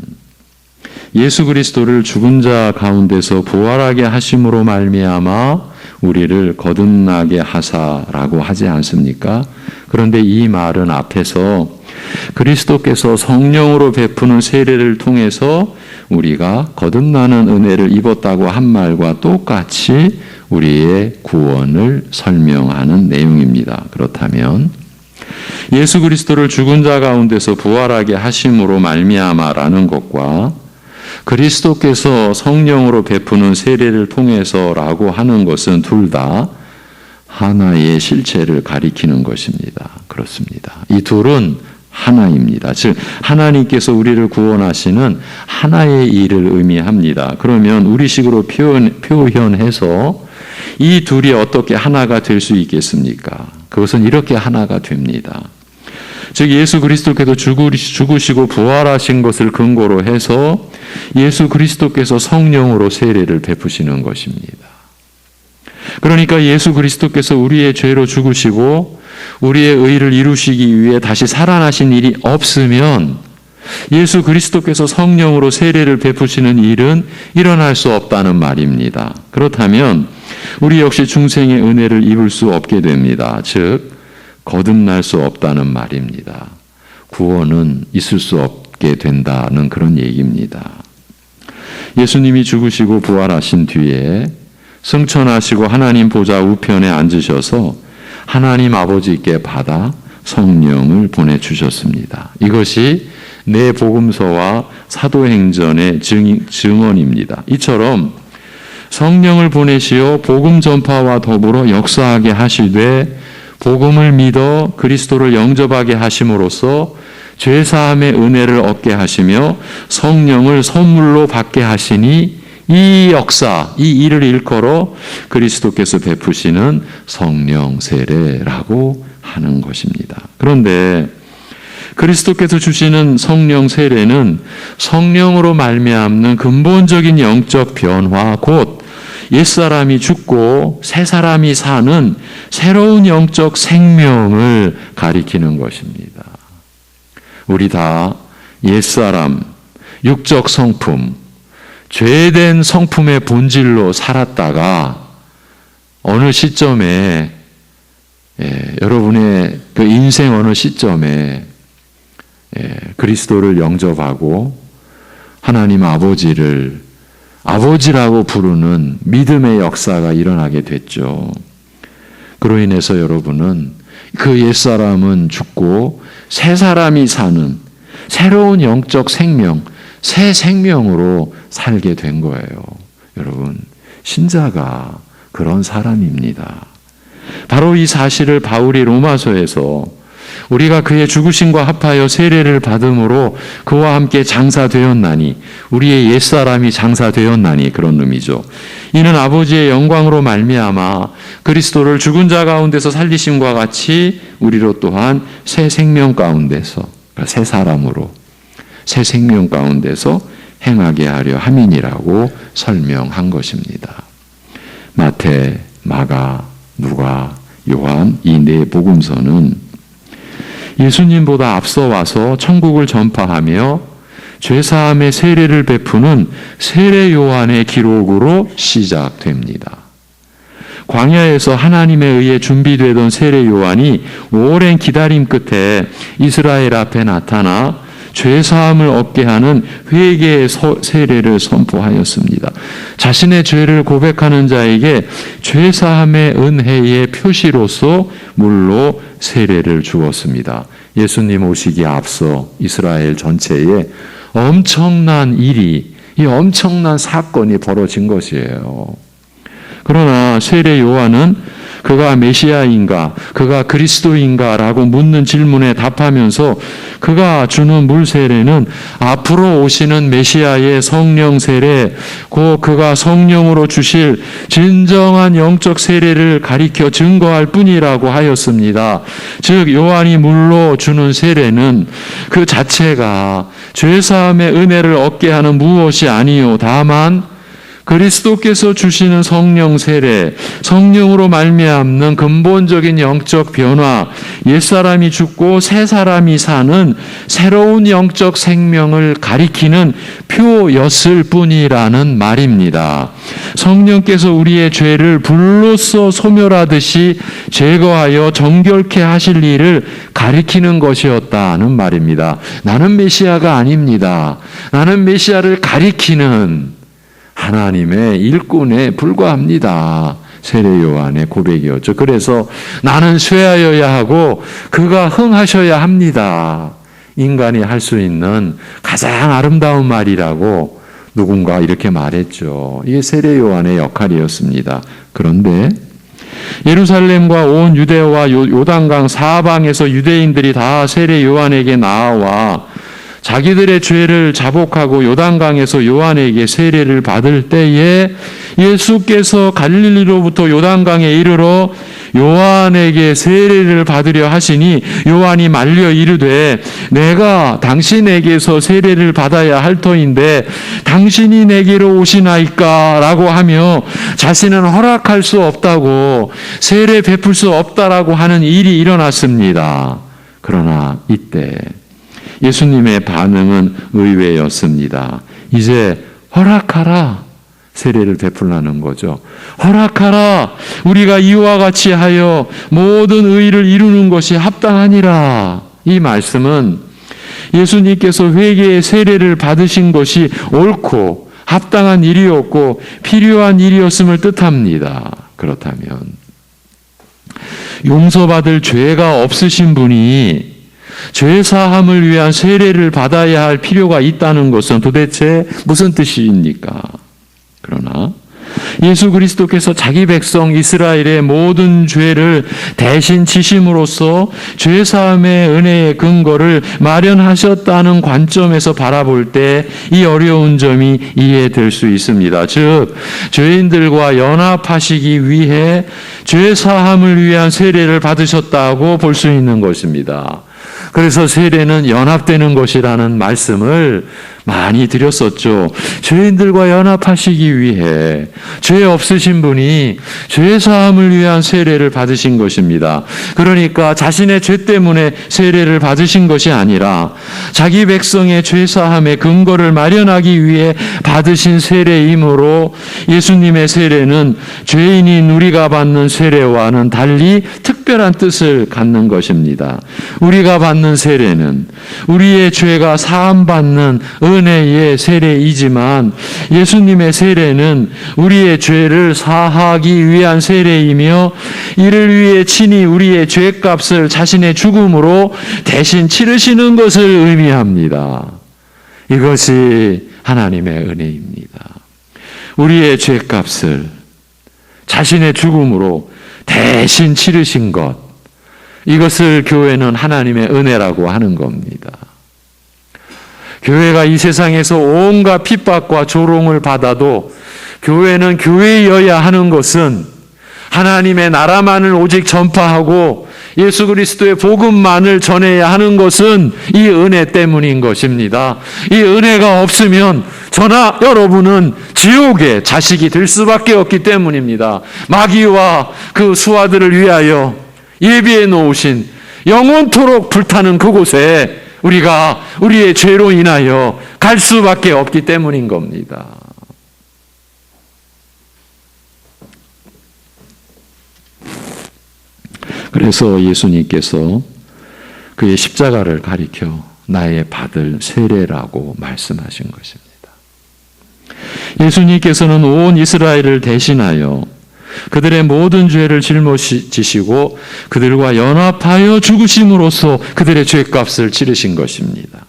Speaker 1: 예수 그리스도를 죽은 자 가운데서 부활하게 하심으로 말미암아 우리를 거듭나게 하사라고 하지 않습니까? 그런데 이 말은 앞에서 그리스도께서 성령으로 베푸는 세례를 통해서 우리가 거듭나는 은혜를 입었다고 한 말과 똑같이 우리의 구원을 설명하는 내용입니다. 그렇다면 예수 그리스도를 죽은 자 가운데서 부활하게 하심으로 말미암아라는 것과 그리스도께서 성령으로 베푸는 세례를 통해서라고 하는 것은 둘 다 하나의 실체를 가리키는 것입니다. 그렇습니다. 이 둘은 하나입니다. 즉 하나님께서 우리를 구원하시는 하나의 일을 의미합니다. 그러면 우리식으로 표현해서 이 둘이 어떻게 하나가 될 수 있겠습니까? 그것은 이렇게 하나가 됩니다. 즉 예수 그리스도께서 죽으시고 부활하신 것을 근거로 해서 예수 그리스도께서 성령으로 세례를 베푸시는 것입니다. 그러니까 예수 그리스도께서 우리의 죄로 죽으시고 우리의 의를 이루시기 위해 다시 살아나신 일이 없으면 예수 그리스도께서 성령으로 세례를 베푸시는 일은 일어날 수 없다는 말입니다. 그렇다면 우리 역시 중생의 은혜를 입을 수 없게 됩니다. 즉 거듭날 수 없다는 말입니다. 구원은 있을 수 없게 된다는 그런 얘기입니다. 예수님이 죽으시고 부활하신 뒤에 승천하시고 하나님 보좌 우편에 앉으셔서 하나님 아버지께 받아 성령을 보내주셨습니다. 이것이 내 복음서와 사도행전의 증언입니다. 이처럼 성령을 보내시어 복음 전파와 더불어 역사하게 하시되 복음을 믿어 그리스도를 영접하게 하심으로써 죄사함의 은혜를 얻게 하시며 성령을 선물로 받게 하시니 이 역사, 이 일을 일컬어 그리스도께서 베푸시는 성령 세례라고 하는 것입니다. 그런데 그리스도께서 주시는 성령 세례는 성령으로 말미암는 근본적인 영적 변화, 곧 옛사람이 죽고 새 사람이 사는 새로운 영적 생명을 가리키는 것입니다. 우리 다 옛사람, 육적 성품, 죄된 성품의 본질로 살았다가 어느 시점에 여러분의 그 인생 어느 시점에 그리스도를 영접하고 하나님 아버지를 아버지라고 부르는 믿음의 역사가 일어나게 됐죠. 그로 인해서 여러분은 그 옛사람은 죽고 새 사람이 사는 새로운 영적 생명, 새 생명으로 살게 된 거예요. 여러분, 신자가 그런 사람입니다. 바로 이 사실을 바울이 로마서에서 우리가 그의 죽으심과 합하여 세례를 받음으로 그와 함께 장사되었나니, 우리의 옛사람이 장사되었나니, 그런 의미죠. 이는 아버지의 영광으로 말미암아 그리스도를 죽은 자 가운데서 살리심과 같이 우리로 또한 새 생명 가운데서, 그러니까 새 사람으로 새 생명 가운데서 행하게 하려 함이니라고 설명한 것입니다. 마태, 마가, 누가, 요한 이 네 복음서는 예수님보다 앞서 와서 천국을 전파하며 죄사함의 세례를 베푸는 세례 요한의 기록으로 시작됩니다. 광야에서 하나님에 의해 준비되던 세례 요한이 오랜 기다림 끝에 이스라엘 앞에 나타나 죄사함을 얻게 하는 회개의 세례를 선포하였습니다. 자신의 죄를 고백하는 자에게 죄사함의 은혜의 표시로서 물로 세례를 주었습니다. 예수님 오시기에 앞서 이스라엘 전체에 엄청난 일이, 이 엄청난 사건이 벌어진 것이에요. 그러나 세례 요한은 그가 메시아인가, 그가 그리스도인가 라고 묻는 질문에 답하면서 그가 주는 물 세례는 앞으로 오시는 메시아의 성령 세례, 곧 그가 성령으로 주실 진정한 영적 세례를 가리켜 증거할 뿐이라고 하였습니다. 즉 요한이 물로 주는 세례는 그 자체가 죄사함의 은혜를 얻게 하는 무엇이 아니요, 다만 그리스도께서 주시는 성령 세례, 성령으로 말미암는 근본적인 영적 변화, 옛사람이 죽고 새 사람이 사는 새로운 영적 생명을 가리키는 표였을 뿐이라는 말입니다. 성령께서 우리의 죄를 불로써 소멸하듯이 제거하여 정결케 하실 일을 가리키는 것이었다는 말입니다. 나는 메시아가 아닙니다. 나는 메시아를 가리키는 하나님의 일꾼에 불과합니다. 세례 요한의 고백이었죠. 그래서 나는 쇠하여야 하고 그가 흥하셔야 합니다. 인간이 할 수 있는 가장 아름다운 말이라고 누군가 이렇게 말했죠. 이게 세례 요한의 역할이었습니다. 그런데 예루살렘과 온 유대와 요단강 사방에서 유대인들이 다 세례 요한에게 나와 자기들의 죄를 자복하고 요단강에서 요한에게 세례를 받을 때에 예수께서 갈릴리로부터 요단강에 이르러 요한에게 세례를 받으려 하시니 요한이 말려 이르되 내가 당신에게서 세례를 받아야 할 터인데 당신이 내게로 오시나이까 라고 하며 자신은 허락할 수 없다고 세례 베풀 수 없다라고 하는 일이 일어났습니다. 그러나 이때 예수님의 반응은 의외였습니다. 이제 허락하라. 세례를 베풀라는 거죠. 허락하라. 우리가 이와 같이 하여 모든 의를 이루는 것이 합당하니라. 이 말씀은 예수님께서 회개의 세례를 받으신 것이 옳고 합당한 일이었고 필요한 일이었음을 뜻합니다. 그렇다면 용서받을 죄가 없으신 분이 죄 사함을 위한 세례를 받아야 할 필요가 있다는 것은 도대체 무슨 뜻입니까? 그러나 예수 그리스도께서 자기 백성 이스라엘의 모든 죄를 대신 지심으로써 죄 사함의 은혜의 근거를 마련하셨다는 관점에서 바라볼 때 이 어려운 점이 이해될 수 있습니다. 즉 죄인들과 연합하시기 위해 죄 사함을 위한 세례를 받으셨다고 볼 수 있는 것입니다. 그래서 세례는 연합되는 것이라는 말씀을 많이 드렸었죠. 죄인들과 연합하시기 위해 죄 없으신 분이 죄 사함을 위한 세례를 받으신 것입니다. 그러니까 자신의 죄 때문에 세례를 받으신 것이 아니라 자기 백성의 죄 사함의 근거를 마련하기 위해 받으신 세례이므로 예수님의 세례는 죄인인 우리가 받는 세례와는 달리 특별한 뜻을 갖는 것입니다. 우리가 받는 세례는 우리의 죄가 사함받는 은혜의 세례이지만 예수님의 세례는 우리의 죄를 사하기 위한 세례이며 이를 위해 친히 우리의 죄값을 자신의 죽음으로 대신 치르시는 것을 의미합니다. 이것이 하나님의 은혜입니다. 우리의 죄값을 자신의 죽음으로 대신 치르신 것, 이것을 교회는 하나님의 은혜라고 하는 겁니다. 교회가 이 세상에서 온갖 핍박과 조롱을 받아도 교회는 교회여야 하는 것은 하나님의 나라만을 오직 전파하고 예수 그리스도의 복음만을 전해야 하는 것은 이 은혜 때문인 것입니다. 이 은혜가 없으면 저나 여러분은 지옥의 자식이 될 수밖에 없기 때문입니다. 마귀와 그 수하들을 위하여 예비해 놓으신 영원토록 불타는 그곳에 우리가 우리의 죄로 인하여 갈 수밖에 없기 때문인 겁니다. 그래서 예수님께서 그의 십자가를 가리켜 나의 받을 세례라고 말씀하신 것입니다. 예수님께서는 온 이스라엘을 대신하여 그들의 모든 죄를 짊어지시고 그들과 연합하여 죽으심으로써 그들의 죄값을 치르신 것입니다.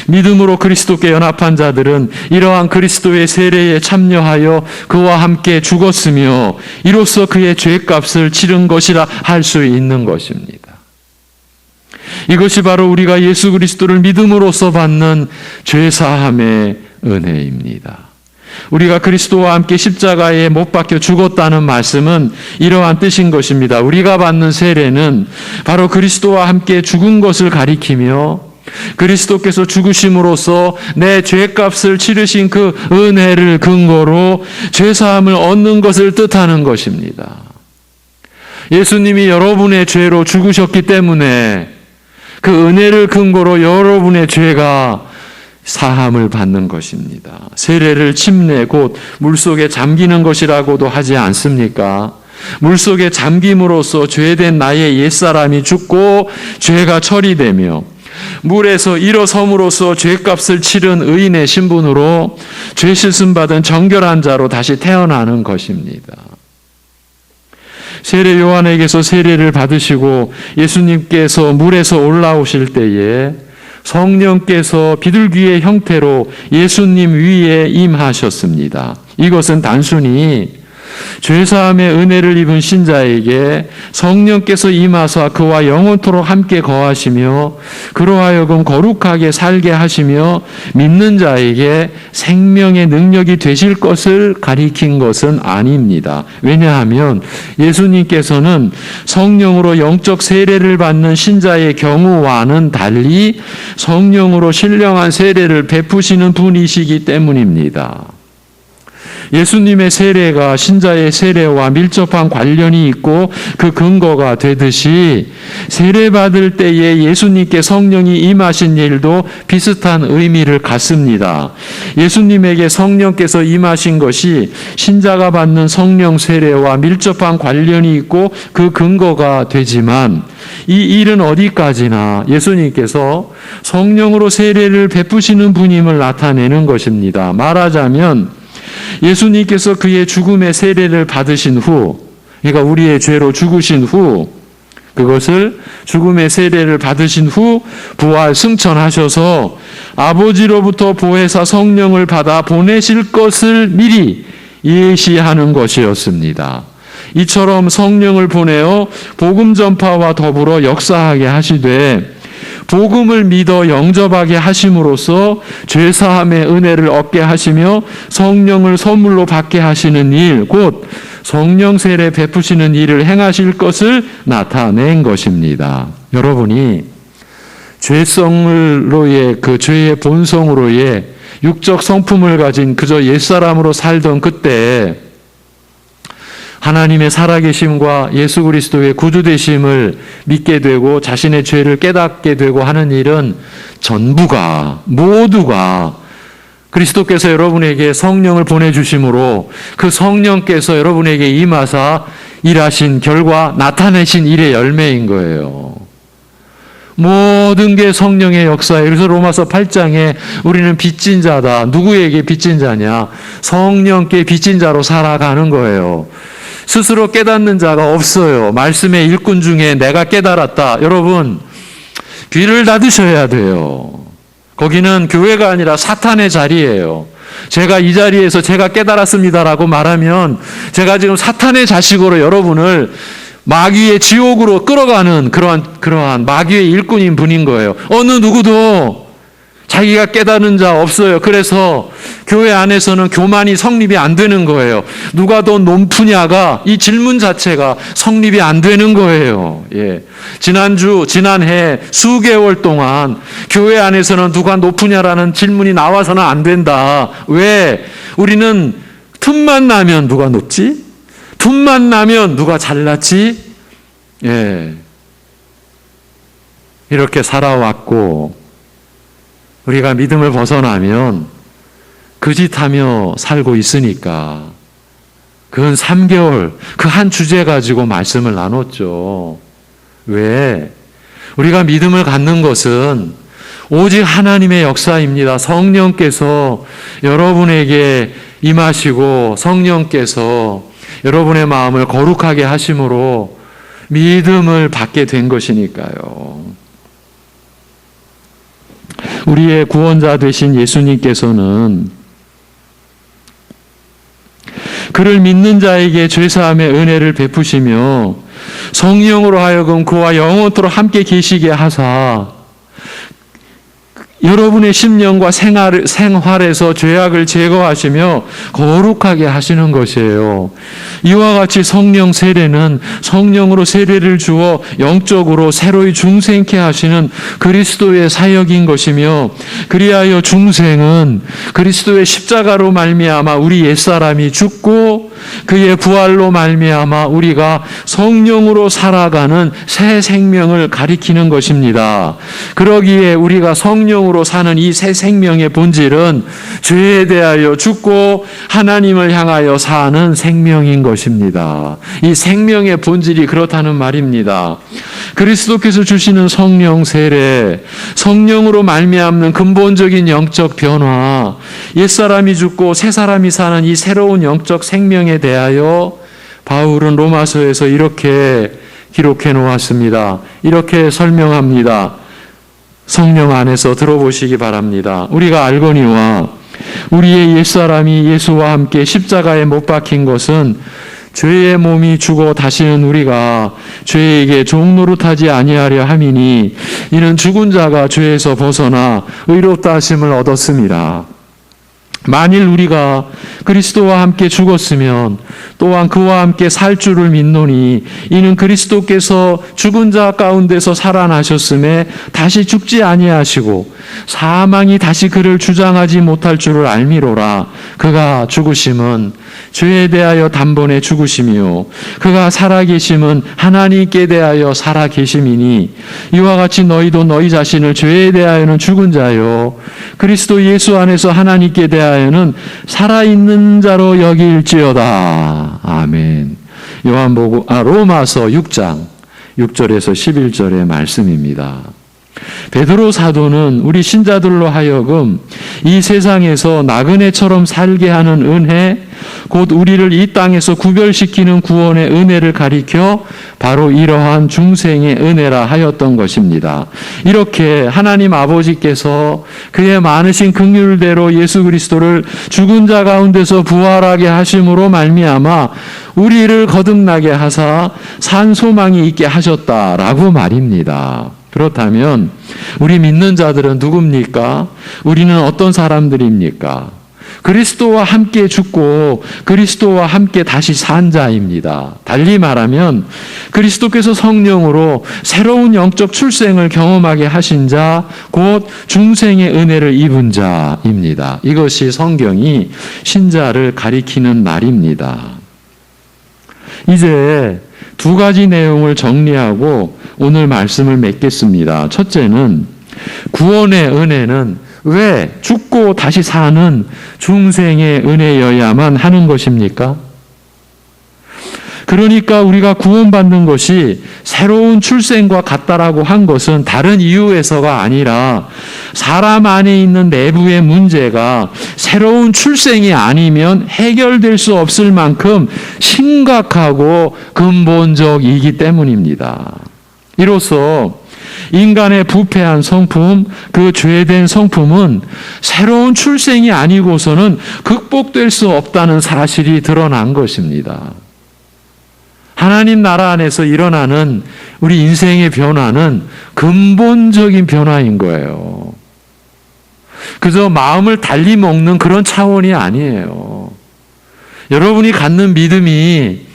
Speaker 1: 믿음으로 그리스도께 연합한 자들은 이러한 그리스도의 세례에 참여하여 그와 함께 죽었으며 이로써 그의 죄값을 치른 것이라 할 수 있는 것입니다. 이것이 바로 우리가 예수 그리스도를 믿음으로써 받는 죄사함의 은혜입니다. 우리가 그리스도와 함께 십자가에 못 박혀 죽었다는 말씀은 이러한 뜻인 것입니다. 우리가 받는 세례는 바로 그리스도와 함께 죽은 것을 가리키며 그리스도께서 죽으심으로써 내 죄값을 치르신 그 은혜를 근거로 죄사함을 얻는 것을 뜻하는 것입니다. 예수님이 여러분의 죄로 죽으셨기 때문에 그 은혜를 근거로 여러분의 죄가 사함을 받는 것입니다. 세례를 침례 곧 물속에 잠기는 것이라고도 하지 않습니까? 물속에 잠김으로써 죄된 나의 옛사람이 죽고 죄가 처리되며 물에서 일어섬으로써 죄값을 치른 의인의 신분으로 죄 씻음 받은 정결한 자로 다시 태어나는 것입니다. 세례 요한에게서 세례를 받으시고 예수님께서 물에서 올라오실 때에 성령께서 비둘기의 형태로 예수님 위에 임하셨습니다. 이것은 단순히 죄사함의 은혜를 입은 신자에게 성령께서 임하사 그와 영원토록 함께 거하시며 그로 하여금 거룩하게 살게 하시며 믿는 자에게 생명의 능력이 되실 것을 가리킨 것은 아닙니다. 왜냐하면 예수님께서는 성령으로 영적 세례를 받는 신자의 경우와는 달리 성령으로 신령한 세례를 베푸시는 분이시기 때문입니다. 예수님의 세례가 신자의 세례와 밀접한 관련이 있고 그 근거가 되듯이 세례받을 때에 예수님께 성령이 임하신 일도 비슷한 의미를 갖습니다. 예수님에게 성령께서 임하신 것이 신자가 받는 성령 세례와 밀접한 관련이 있고 그 근거가 되지만 이 일은 어디까지나 예수님께서 성령으로 세례를 베푸시는 분임을 나타내는 것입니다. 말하자면 예수님께서 그의 죽음의 세례를 받으신 후, 그러니까 우리의 죄로 죽으신 후, 그것을 죽음의 세례를 받으신 후 부활 승천하셔서 아버지로부터 보혜사 성령을 받아 보내실 것을 미리 예시하는 것이었습니다. 이처럼 성령을 보내어 복음 전파와 더불어 역사하게 하시되 복음을 믿어 영접하게 하심으로써 죄사함의 은혜를 얻게 하시며 성령을 선물로 받게 하시는 일, 곧 성령 세례 베푸시는 일을 행하실 것을 나타낸 것입니다. 여러분이 죄성으로의 그 죄의 본성으로의 육적 성품을 가진 그저 옛사람으로 살던 그때 하나님의 살아계심과 예수 그리스도의 구주되심을 믿게 되고 자신의 죄를 깨닫게 되고 하는 일은 모두가 그리스도께서 여러분에게 성령을 보내주심으로 그 성령께서 여러분에게 임하사 일하신 결과 나타내신 일의 열매인 거예요. 모든 게 성령의 역사예요. 그래서 로마서 8장에 우리는 빚진 자다. 누구에게 빚진 자냐? 성령께 빚진 자로 살아가는 거예요. 스스로 깨닫는 자가 없어요. 말씀의 일꾼 중에 내가 깨달았다. 여러분, 귀를 닫으셔야 돼요. 거기는 교회가 아니라 사탄의 자리예요. 제가 이 자리에서 제가 깨달았습니다라고 말하면 제가 지금 사탄의 자식으로 여러분을 마귀의 지옥으로 끌어가는 그러한 마귀의 일꾼인 분인 거예요. 어느 누구도 자기가 깨닫는 자 없어요. 그래서 교회 안에서는 교만이 성립이 안 되는 거예요. 누가 더 높으냐가 이 질문 자체가 성립이 안 되는 거예요. 예. 지난해 수개월 동안 교회 안에서는 누가 높으냐라는 질문이 나와서는 안 된다. 왜? 우리는 틈만 나면 누가 높지? 틈만 나면 누가 잘났지? 예. 이렇게 살아왔고 우리가 믿음을 벗어나면 그 짓하며 살고 있으니까 그 3개월 그 한 주제 가지고 말씀을 나눴죠. 왜? 우리가 믿음을 갖는 것은 오직 하나님의 역사입니다. 성령께서 여러분에게 임하시고 성령께서 여러분의 마음을 거룩하게 하심으로 믿음을 받게 된 것이니까요. 우리의 구원자 되신 예수님께서는 그를 믿는 자에게 죄사함의 은혜를 베푸시며 성령으로 하여금 그와 영원토록 함께 계시게 하사 여러분의 심령과 생활에서 죄악을 제거하시며 거룩하게 하시는 것이에요. 이와 같이 성령 세례는 성령으로 세례를 주어 영적으로 새로이 중생케 하시는 그리스도의 사역인 것이며, 그리하여 중생은 그리스도의 십자가로 말미암아 우리 옛사람이 죽고 그의 부활로 말미암아 우리가 성령으로 살아가는 새 생명을 가리키는 것입니다. 그러기에 우리가 성령으로 사는 이 새 생명의 본질은 죄에 대하여 죽고 하나님을 향하여 사는 생명인 것입니다. 이 생명의 본질이 그렇다는 말입니다. 그리스도께서 주시는 성령 세례, 성령으로 말미암는 근본적인 영적 변화, 옛사람이 죽고 새 사람이 사는 이 새로운 영적 생명에 대하여 바울은 로마서에서 이렇게 기록해 놓았습니다. 이렇게 설명합니다. 성령 안에서 들어보시기 바랍니다. 우리가 알거니와 우리의 옛사람이 예수와 함께 십자가에 못 박힌 것은 죄의 몸이 죽어 다시는 우리가 죄에게 종노릇하지 아니하려 함이니, 이는 죽은 자가 죄에서 벗어나 의롭다 하심을 얻었음이라. 만일 우리가 그리스도와 함께 죽었으면 또한 그와 함께 살 줄을 믿노니, 이는 그리스도께서 죽은 자 가운데서 살아나셨음에 다시 죽지 아니하시고 사망이 다시 그를 주장하지 못할 줄을 알미로라. 그가 죽으심은 죄에 대하여 단번에 죽으심이요 그가 살아계심은 하나님께 대하여 살아계심이니, 이와 같이 너희도 너희 자신을 죄에 대하여는 죽은 자요 그리스도 예수 안에서 하나님께 대하여는 살아있는 자로 여길지어다. 아멘. 로마서 6장 6절에서 11절의 말씀입니다. 베드로 사도는 우리 신자들로 하여금 이 세상에서 나그네처럼 살게 하는 은혜, 곧 우리를 이 땅에서 구별시키는 구원의 은혜를 가리켜 바로 이러한 중생의 은혜라 하였던 것입니다. 이렇게 하나님 아버지께서 그의 많으신 긍휼대로 예수 그리스도를 죽은 자 가운데서 부활하게 하심으로 말미암아 우리를 거듭나게 하사 산 소망이 있게 하셨다라고 말입니다. 그렇다면 우리 믿는 자들은 누굽니까? 우리는 어떤 사람들입니까? 그리스도와 함께 죽고 그리스도와 함께 다시 산 자입니다. 달리 말하면 그리스도께서 성령으로 새로운 영적 출생을 경험하게 하신 자, 곧 중생의 은혜를 입은 자입니다. 이것이 성경이 신자를 가리키는 말입니다. 이제 두 가지 내용을 정리하고 오늘 말씀을 맺겠습니다. 첫째는 구원의 은혜는 왜 죽고 다시 사는 중생의 은혜여야만 하는 것입니까? 그러니까 우리가 구원받는 것이 새로운 출생과 같다라고 한 것은 다른 이유에서가 아니라 사람 안에 있는 내부의 문제가 새로운 출생이 아니면 해결될 수 없을 만큼 심각하고 근본적이기 때문입니다. 이로써 인간의 부패한 성품, 그 죄된 성품은 새로운 출생이 아니고서는 극복될 수 없다는 사실이 드러난 것입니다. 하나님 나라 안에서 일어나는 우리 인생의 변화는 근본적인 변화인 거예요. 그저 마음을 달리 먹는 그런 차원이 아니에요. 여러분이 갖는 믿음이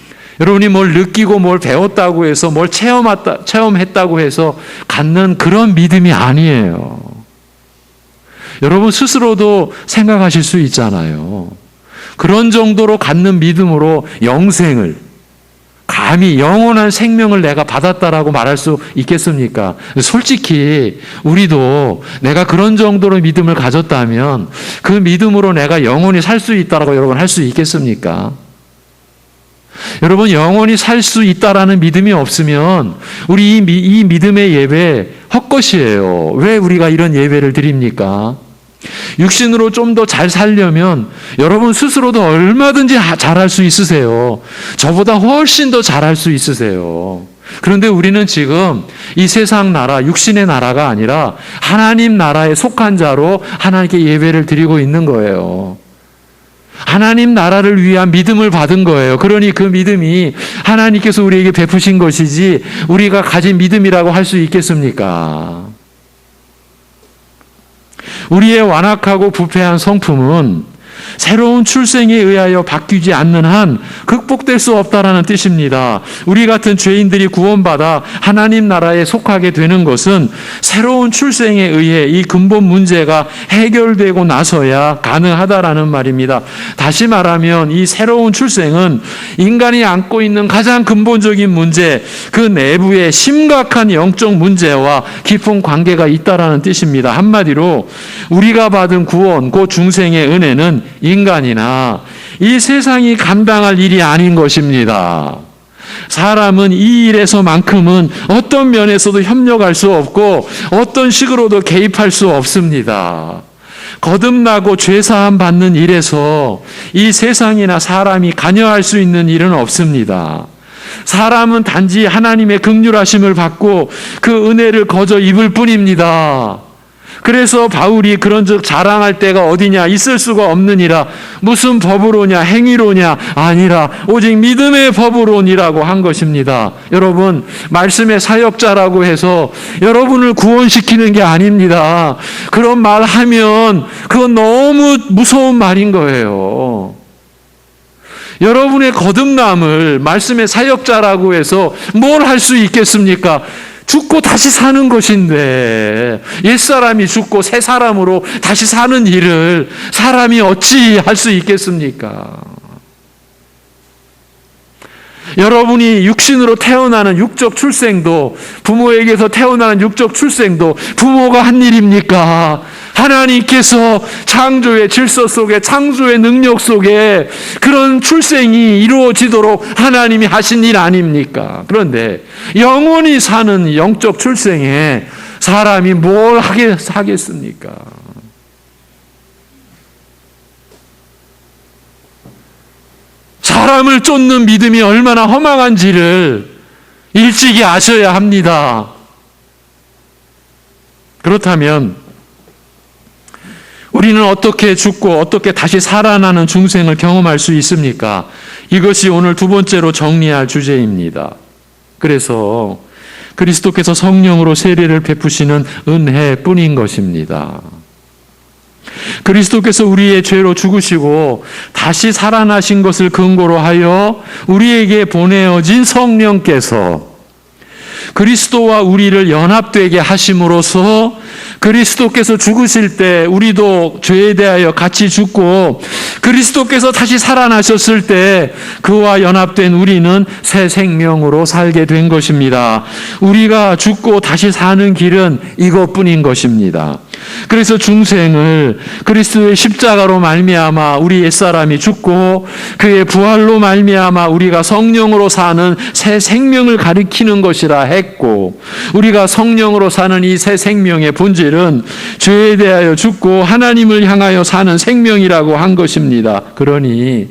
Speaker 1: 여러분이 뭘 느끼고 뭘 배웠다고 해서 뭘 체험했다고 해서 갖는 그런 믿음이 아니에요. 여러분 스스로도 생각하실 수 있잖아요. 그런 정도로 갖는 믿음으로 영생을, 감히 영원한 생명을 내가 받았다라고 말할 수 있겠습니까? 솔직히 우리도 내가 그런 정도로 믿음을 가졌다면 그 믿음으로 내가 영원히 살 수 있다라고 여러분 할 수 있겠습니까? 여러분 영원히 살 수 있다라는 믿음이 없으면 우리 이 믿음의 예배 헛것이에요. 왜 우리가 이런 예배를 드립니까? 육신으로 좀 더 잘 살려면 여러분 스스로도 얼마든지 잘할 수 있으세요. 저보다 훨씬 더 잘할 수 있으세요. 그런데 우리는 지금 이 세상 나라, 육신의 나라가 아니라 하나님 나라에 속한 자로 하나님께 예배를 드리고 있는 거예요. 하나님 나라를 위한 믿음을 받은 거예요. 그러니 그 믿음이 하나님께서 우리에게 베푸신 것이지 우리가 가진 믿음이라고 할 수 있겠습니까? 우리의 완악하고 부패한 성품은 새로운 출생에 의하여 바뀌지 않는 한 극복될 수 없다라는 뜻입니다. 우리 같은 죄인들이 구원받아 하나님 나라에 속하게 되는 것은 새로운 출생에 의해 이 근본 문제가 해결되고 나서야 가능하다라는 말입니다. 다시 말하면 이 새로운 출생은 인간이 안고 있는 가장 근본적인 문제, 그 내부의 심각한 영적 문제와 깊은 관계가 있다라는 뜻입니다. 한마디로 우리가 받은 구원, 그 중생의 은혜는 인간이나 이 세상이 감당할 일이 아닌 것입니다. 사람은 이 일에서만큼은 어떤 면에서도 협력할 수 없고 어떤 식으로도 개입할 수 없습니다. 거듭나고 죄사함 받는 일에서 이 세상이나 사람이 관여할 수 있는 일은 없습니다. 사람은 단지 하나님의 긍휼하심을 받고 그 은혜를 거저 입을 뿐입니다. 그래서 바울이 그런즉 자랑할 때가 어디냐, 있을 수가 없느니라. 무슨 법으로냐, 행위로냐, 아니라 오직 믿음의 법으로니라고 한 것입니다. 여러분, 말씀의 사역자라고 해서 여러분을 구원시키는 게 아닙니다. 그런 말 하면 그건 너무 무서운 말인 거예요. 여러분의 거듭남을 말씀의 사역자라고 해서 뭘 할 수 있겠습니까? 죽고 다시 사는 것인데, 옛사람이 죽고 새 사람으로 다시 사는 일을 사람이 어찌 할 수 있겠습니까? 여러분이 육신으로 태어나는 육적 출생도, 부모에게서 태어나는 육적 출생도 부모가 한 일입니까? 하나님께서 창조의 질서 속에, 창조의 능력 속에 그런 출생이 이루어지도록 하나님이 하신 일 아닙니까? 그런데 영원히 사는 영적 출생에 사람이 뭘 하겠습니까? 사람을 쫓는 믿음이 얼마나 허망한지를 일찍이 아셔야 합니다. 그렇다면 우리는 어떻게 죽고 어떻게 다시 살아나는 중생을 경험할 수 있습니까? 이것이 오늘 두 번째로 정리할 주제입니다. 그래서 그리스도께서 성령으로 세례를 베푸시는 은혜뿐인 것입니다. 그리스도께서 우리의 죄로 죽으시고 다시 살아나신 것을 근거로 하여 우리에게 보내어진 성령께서 그리스도와 우리를 연합되게 하심으로써 그리스도께서 죽으실 때 우리도 죄에 대하여 같이 죽고 그리스도께서 다시 살아나셨을 때 그와 연합된 우리는 새 생명으로 살게 된 것입니다. 우리가 죽고 다시 사는 길은 이것뿐인 것입니다. 그래서 중생을 그리스도의 십자가로 말미암아 우리 옛사람이 죽고 그의 부활로 말미암아 우리가 성령으로 사는 새 생명을 가리키는 것이라 했고, 우리가 성령으로 사는 이 새 생명의 본질은 죄에 대하여 죽고 하나님을 향하여 사는 생명이라고 한 것입니다. 그러니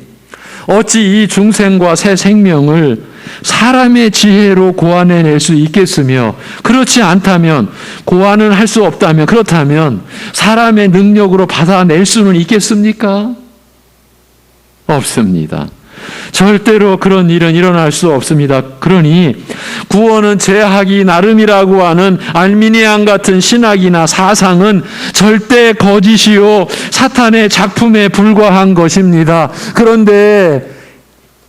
Speaker 1: 어찌 이 중생과 새 생명을 사람의 지혜로 고안해낼 수 있겠으며, 그렇지 않다면, 고안을 할 수 없다면, 그렇다면 사람의 능력으로 받아낼 수는 있겠습니까? 없습니다. 절대로 그런 일은 일어날 수 없습니다. 그러니 구원은 제하기 나름이라고 하는 알미니안 같은 신학이나 사상은 절대 거짓이요 사탄의 작품에 불과한 것입니다. 그런데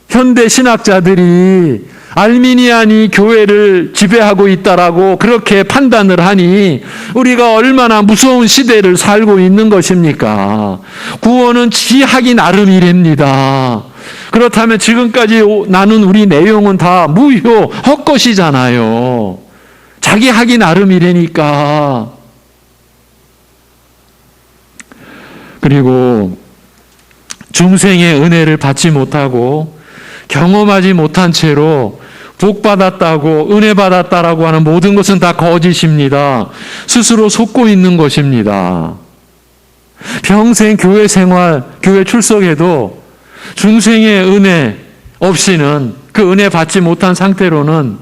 Speaker 1: 현대 신학자들이 알미니안이 교회를 지배하고 있다라고 그렇게 판단을 하니 우리가 얼마나 무서운 시대를 살고 있는 것입니까? 구원은 지하기 나름이랍니다. 그렇다면 지금까지 나눈 우리 내용은 다 무효, 헛것이잖아요. 자기 하기 나름이라니까. 그리고 중생의 은혜를 받지 못하고 경험하지 못한 채로 복 받았다고 은혜 받았다라고 하는 모든 것은 다 거짓입니다. 스스로 속고 있는 것입니다. 평생 교회 생활, 교회 출석에도 중생의 은혜 없이는, 그 은혜 받지 못한 상태로는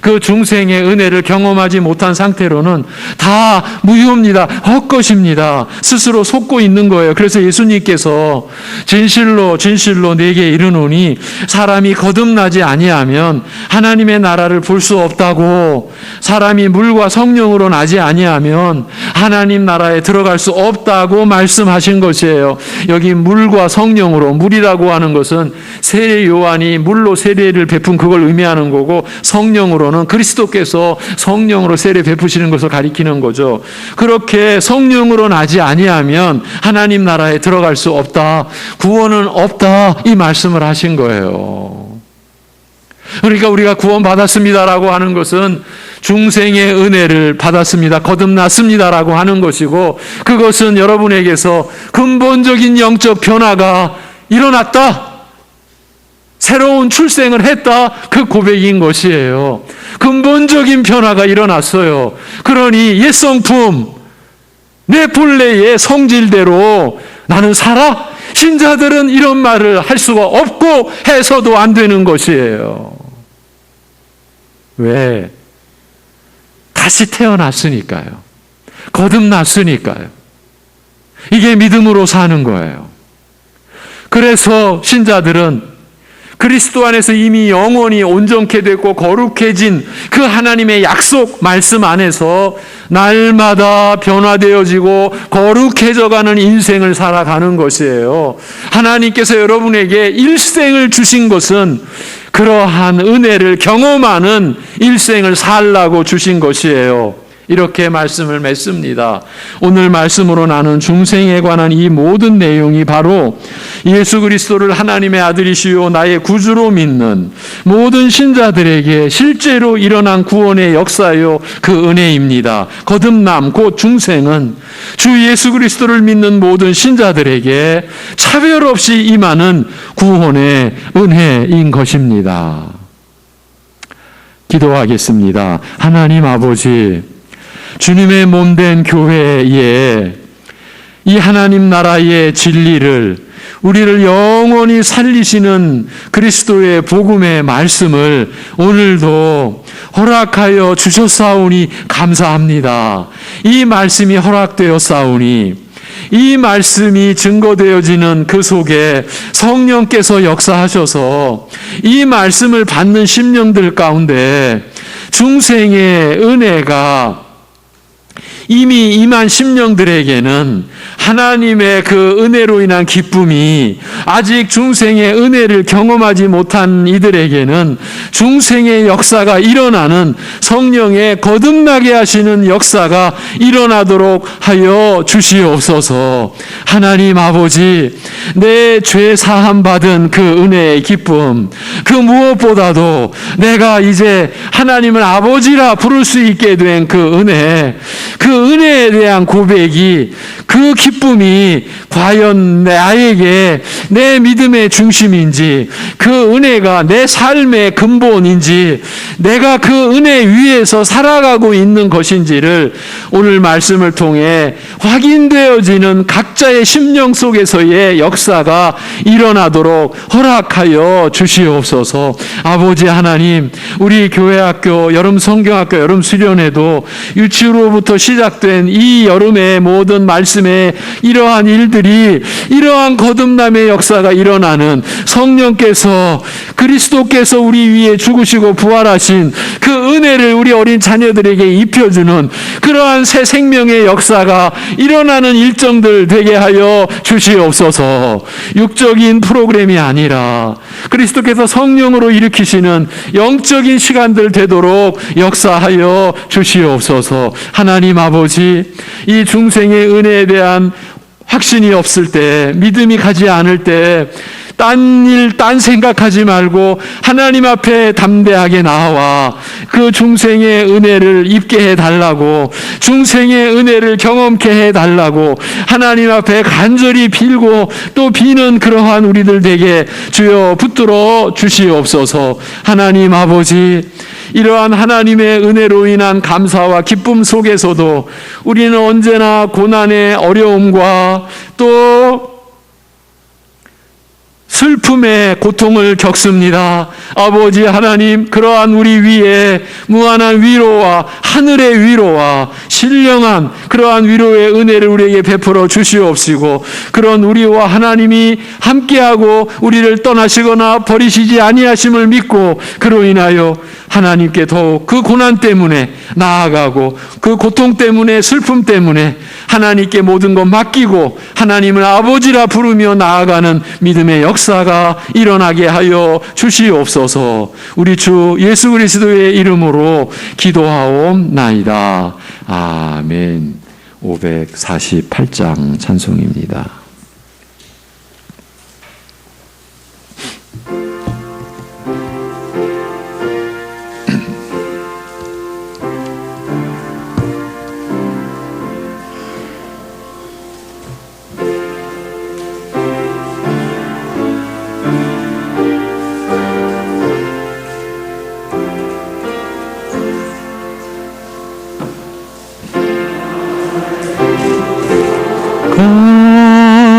Speaker 1: 그 중생의 은혜를 경험하지 못한 상태로는 다 무효입니다. 헛것입니다. 스스로 속고 있는 거예요. 그래서 예수님께서 진실로 진실로 내게 이르노니 사람이 거듭나지 아니하면 하나님의 나라를 볼 수 없다고, 사람이 물과 성령으로 나지 아니하면 하나님 나라에 들어갈 수 없다고 말씀하신 것이에요. 여기 물과 성령으로, 물이라고 하는 것은 세례 요한이 물로 세례를 베푼 그걸 의미하는 거고, 성령으로는 그리스도께서 성령으로 세례 베푸시는 것을 가리키는 거죠. 그렇게 성령으로 나지 아니하면 하나님 나라에 들어갈 수 없다, 구원은 없다, 이 말씀을 하신 거예요. 그러니까 우리가 구원받았습니다라고 하는 것은 중생의 은혜를 받았습니다, 거듭났습니다라고 하는 것이고, 그것은 여러분에게서 근본적인 영적 변화가 일어났다, 새로운 출생을 했다, 그 고백인 것이에요. 근본적인 변화가 일어났어요. 그러니 옛 성품, 내 본래의 성질대로 나는 살아? 신자들은 이런 말을 할 수가 없고 해서도 안 되는 것이에요. 왜? 다시 태어났으니까요. 거듭났으니까요. 이게 믿음으로 사는 거예요. 그래서 신자들은 그리스도 안에서 이미 영원히 온전케 됐고 거룩해진 그 하나님의 약속 말씀 안에서 날마다 변화되어지고 거룩해져가는 인생을 살아가는 것이에요. 하나님께서 여러분에게 일생을 주신 것은 그러한 은혜를 경험하는 일생을 살라고 주신 것이에요. 이렇게 말씀을 맺습니다. 오늘 말씀으로 나눈 중생에 관한 이 모든 내용이 바로 예수 그리스도를 하나님의 아들이시요 나의 구주로 믿는 모든 신자들에게 실제로 일어난 구원의 역사요 그 은혜입니다. 거듭남 곧 중생은 주 예수 그리스도를 믿는 모든 신자들에게 차별 없이 임하는 구원의 은혜인 것입니다. 기도하겠습니다. 하나님 아버지, 주님의 몸된 교회에 이 하나님 나라의 진리를, 우리를 영원히 살리시는 그리스도의 복음의 말씀을 오늘도 허락하여 주셨사오니 감사합니다. 이 말씀이 허락되었사오니 이 말씀이 증거되어지는 그 속에 성령께서 역사하셔서 이 말씀을 받는 심령들 가운데 중생의 은혜가 이미 임한 심령들에게는 하나님의 그 은혜로 인한 기쁨이, 아직 중생의 은혜를 경험하지 못한 이들에게는 중생의 역사가 일어나는, 성령의 거듭나게 하시는 역사가 일어나도록 하여 주시옵소서. 하나님 아버지, 내 죄 사함 받은 그 은혜의 기쁨, 그 무엇보다도 내가 이제 하나님을 아버지라 부를 수 있게 된 그 은혜, 그 은혜에 대한 고백이, 그 기쁨이 과연 나에게 내 믿음의 중심인지, 그 은혜가 내 삶의 근본인지, 내가 그 은혜 위에서 살아가고 있는 것인지를 오늘 말씀을 통해 확인되어지는 각자의 심령 속에서의 역사가 일어나도록 허락하여 주시옵소서. 아버지 하나님, 우리 교회학교 여름 성경학교 여름 수련회도 유치로부터 시작된 이 여름의 모든 말씀의 이러한 일들이, 이러한 거듭남의 역사가 일어나는, 성령께서 그리스도께서 우리 위에 죽으시고 부활하신 그 은혜를 우리 어린 자녀들에게 입혀주는 그러한 새 생명의 역사가 일어나는 일정들 되게 하여 주시옵소서. 육적인 프로그램이 아니라 그리스도께서 성령으로 일으키시는 영적인 시간들 되도록 역사하여 주시옵소서. 하나님 아버지, 이 중생의 은혜에 대한 확신이 없을 때, 믿음이 가지 않을 때, 딴 일, 딴 생각하지 말고 하나님 앞에 담대하게 나와 그 중생의 은혜를 입게 해달라고, 중생의 은혜를 경험케 해달라고 하나님 앞에 간절히 빌고 또 비는 그러한 우리들 되게 주여 붙들어 주시옵소서. 하나님 아버지, 이러한 하나님의 은혜로 인한 감사와 기쁨 속에서도 우리는 언제나 고난의 어려움과 또
Speaker 2: 슬픔의 고통을 겪습니다. 아버지 하나님, 그러한 우리 위에 무한한 위로와 하늘의 위로와 신령한 그러한 위로의 은혜를 우리에게 베풀어 주시옵시고, 그런 우리와 하나님이 함께하고 우리를 떠나시거나 버리시지 아니하심을 믿고, 그로 인하여 하나님께 더욱 그 고난 때문에 나아가고, 그 고통 때문에, 슬픔 때문에 하나님께 모든 것 맡기고 하나님을 아버지라 부르며 나아가는 믿음의 역사가 일어나게 하여 주시옵소서. 우리 주 예수 그리스도의 이름으로 기도하옵나이다. 아멘. 548장 찬송입니다.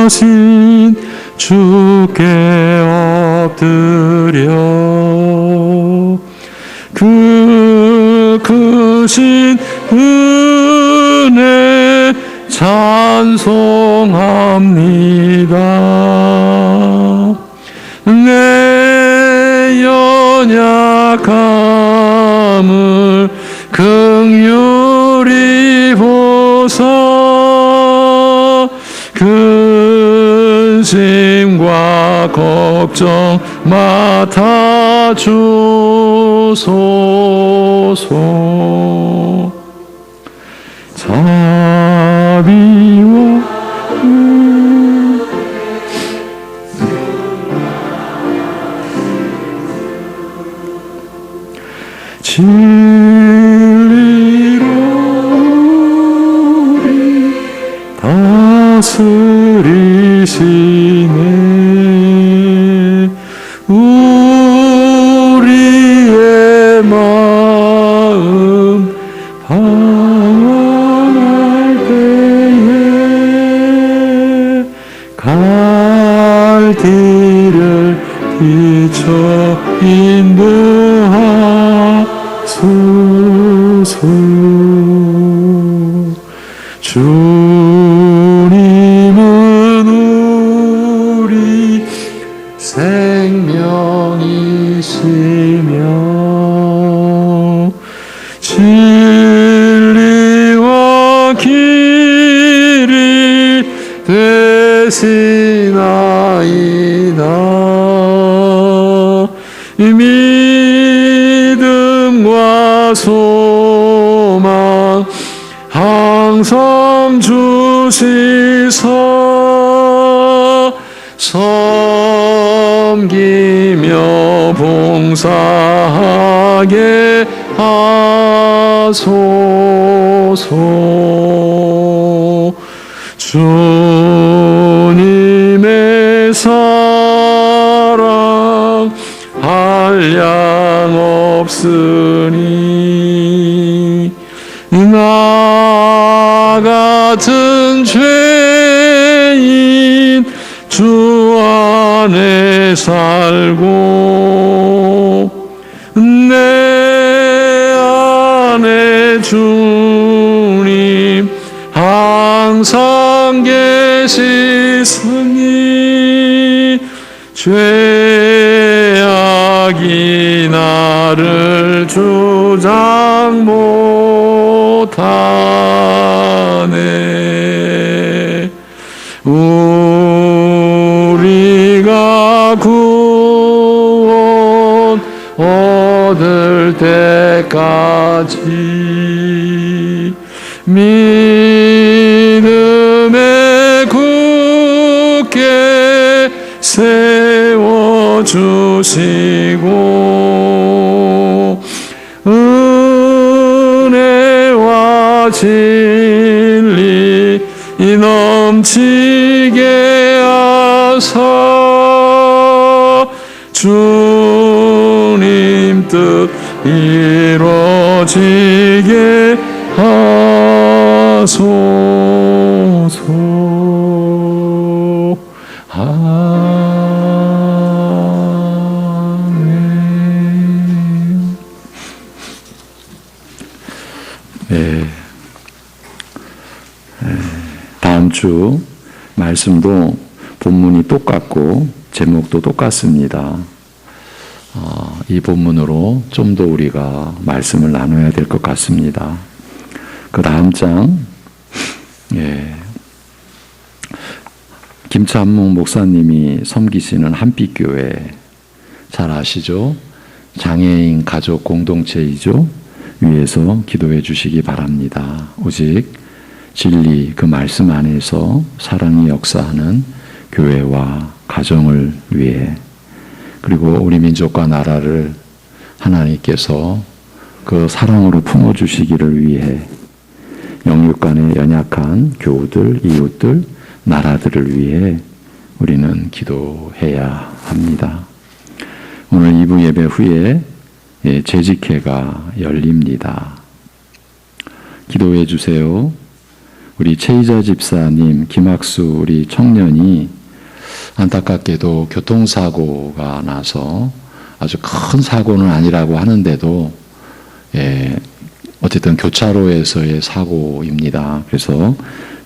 Speaker 2: 가신 주께 엎드려 그 크신 은혜 찬송합니다. 내 연약함을 긍휼히 보사 근심과 걱정 맡아 주소서. 자비와 진리로 우리 다스리시네. 우리의 마음 방황할 때에 갈 길을 비춰 인도하소서. 주님은 우리 생명이시며 진리와 길이 되시나이다. 믿음과 소망 항상 주시사 섬기며 봉사하게 하소서. 주님의 사랑 한량 없으니 나 같은 죄인 주 안에 살고 내 안에 주님 항상 계시으니 죄악이 나를 주장 못하네. 우리가 구원 얻을 때까지 믿음에 굳게 세워주시고 은혜와 진리 넘치게 하사 주님 뜻 이루어지게 하소서. 아멘.
Speaker 1: 주 말씀도 본문이 똑같고 제목도 똑같습니다. 이 본문으로 좀 더 우리가 말씀을 나눠야 될 것 같습니다. 그 다음 장, 김찬묵 목사님이 섬기시는 한빛교회 잘 아시죠? 장애인 가족 공동체이죠? 위에서 기도해 주시기 바랍니다. 오직 진리 그 말씀 안에서 사랑이 역사하는 교회와 가정을 위해, 그리고 우리 민족과 나라를 하나님께서 그 사랑으로 품어주시기를 위해 영육 간의 연약한 교우들, 이웃들, 나라들을 위해 우리는 기도해야 합니다. 오늘 2부 예배 후에 재직회가 열립니다. 기도해 주세요. 우리 최희자 집사님, 김학수 우리 청년이 안타깝게도 교통사고가 나서 아주 큰 사고는 아니라고 하는데도 어쨌든 교차로에서의 사고입니다. 그래서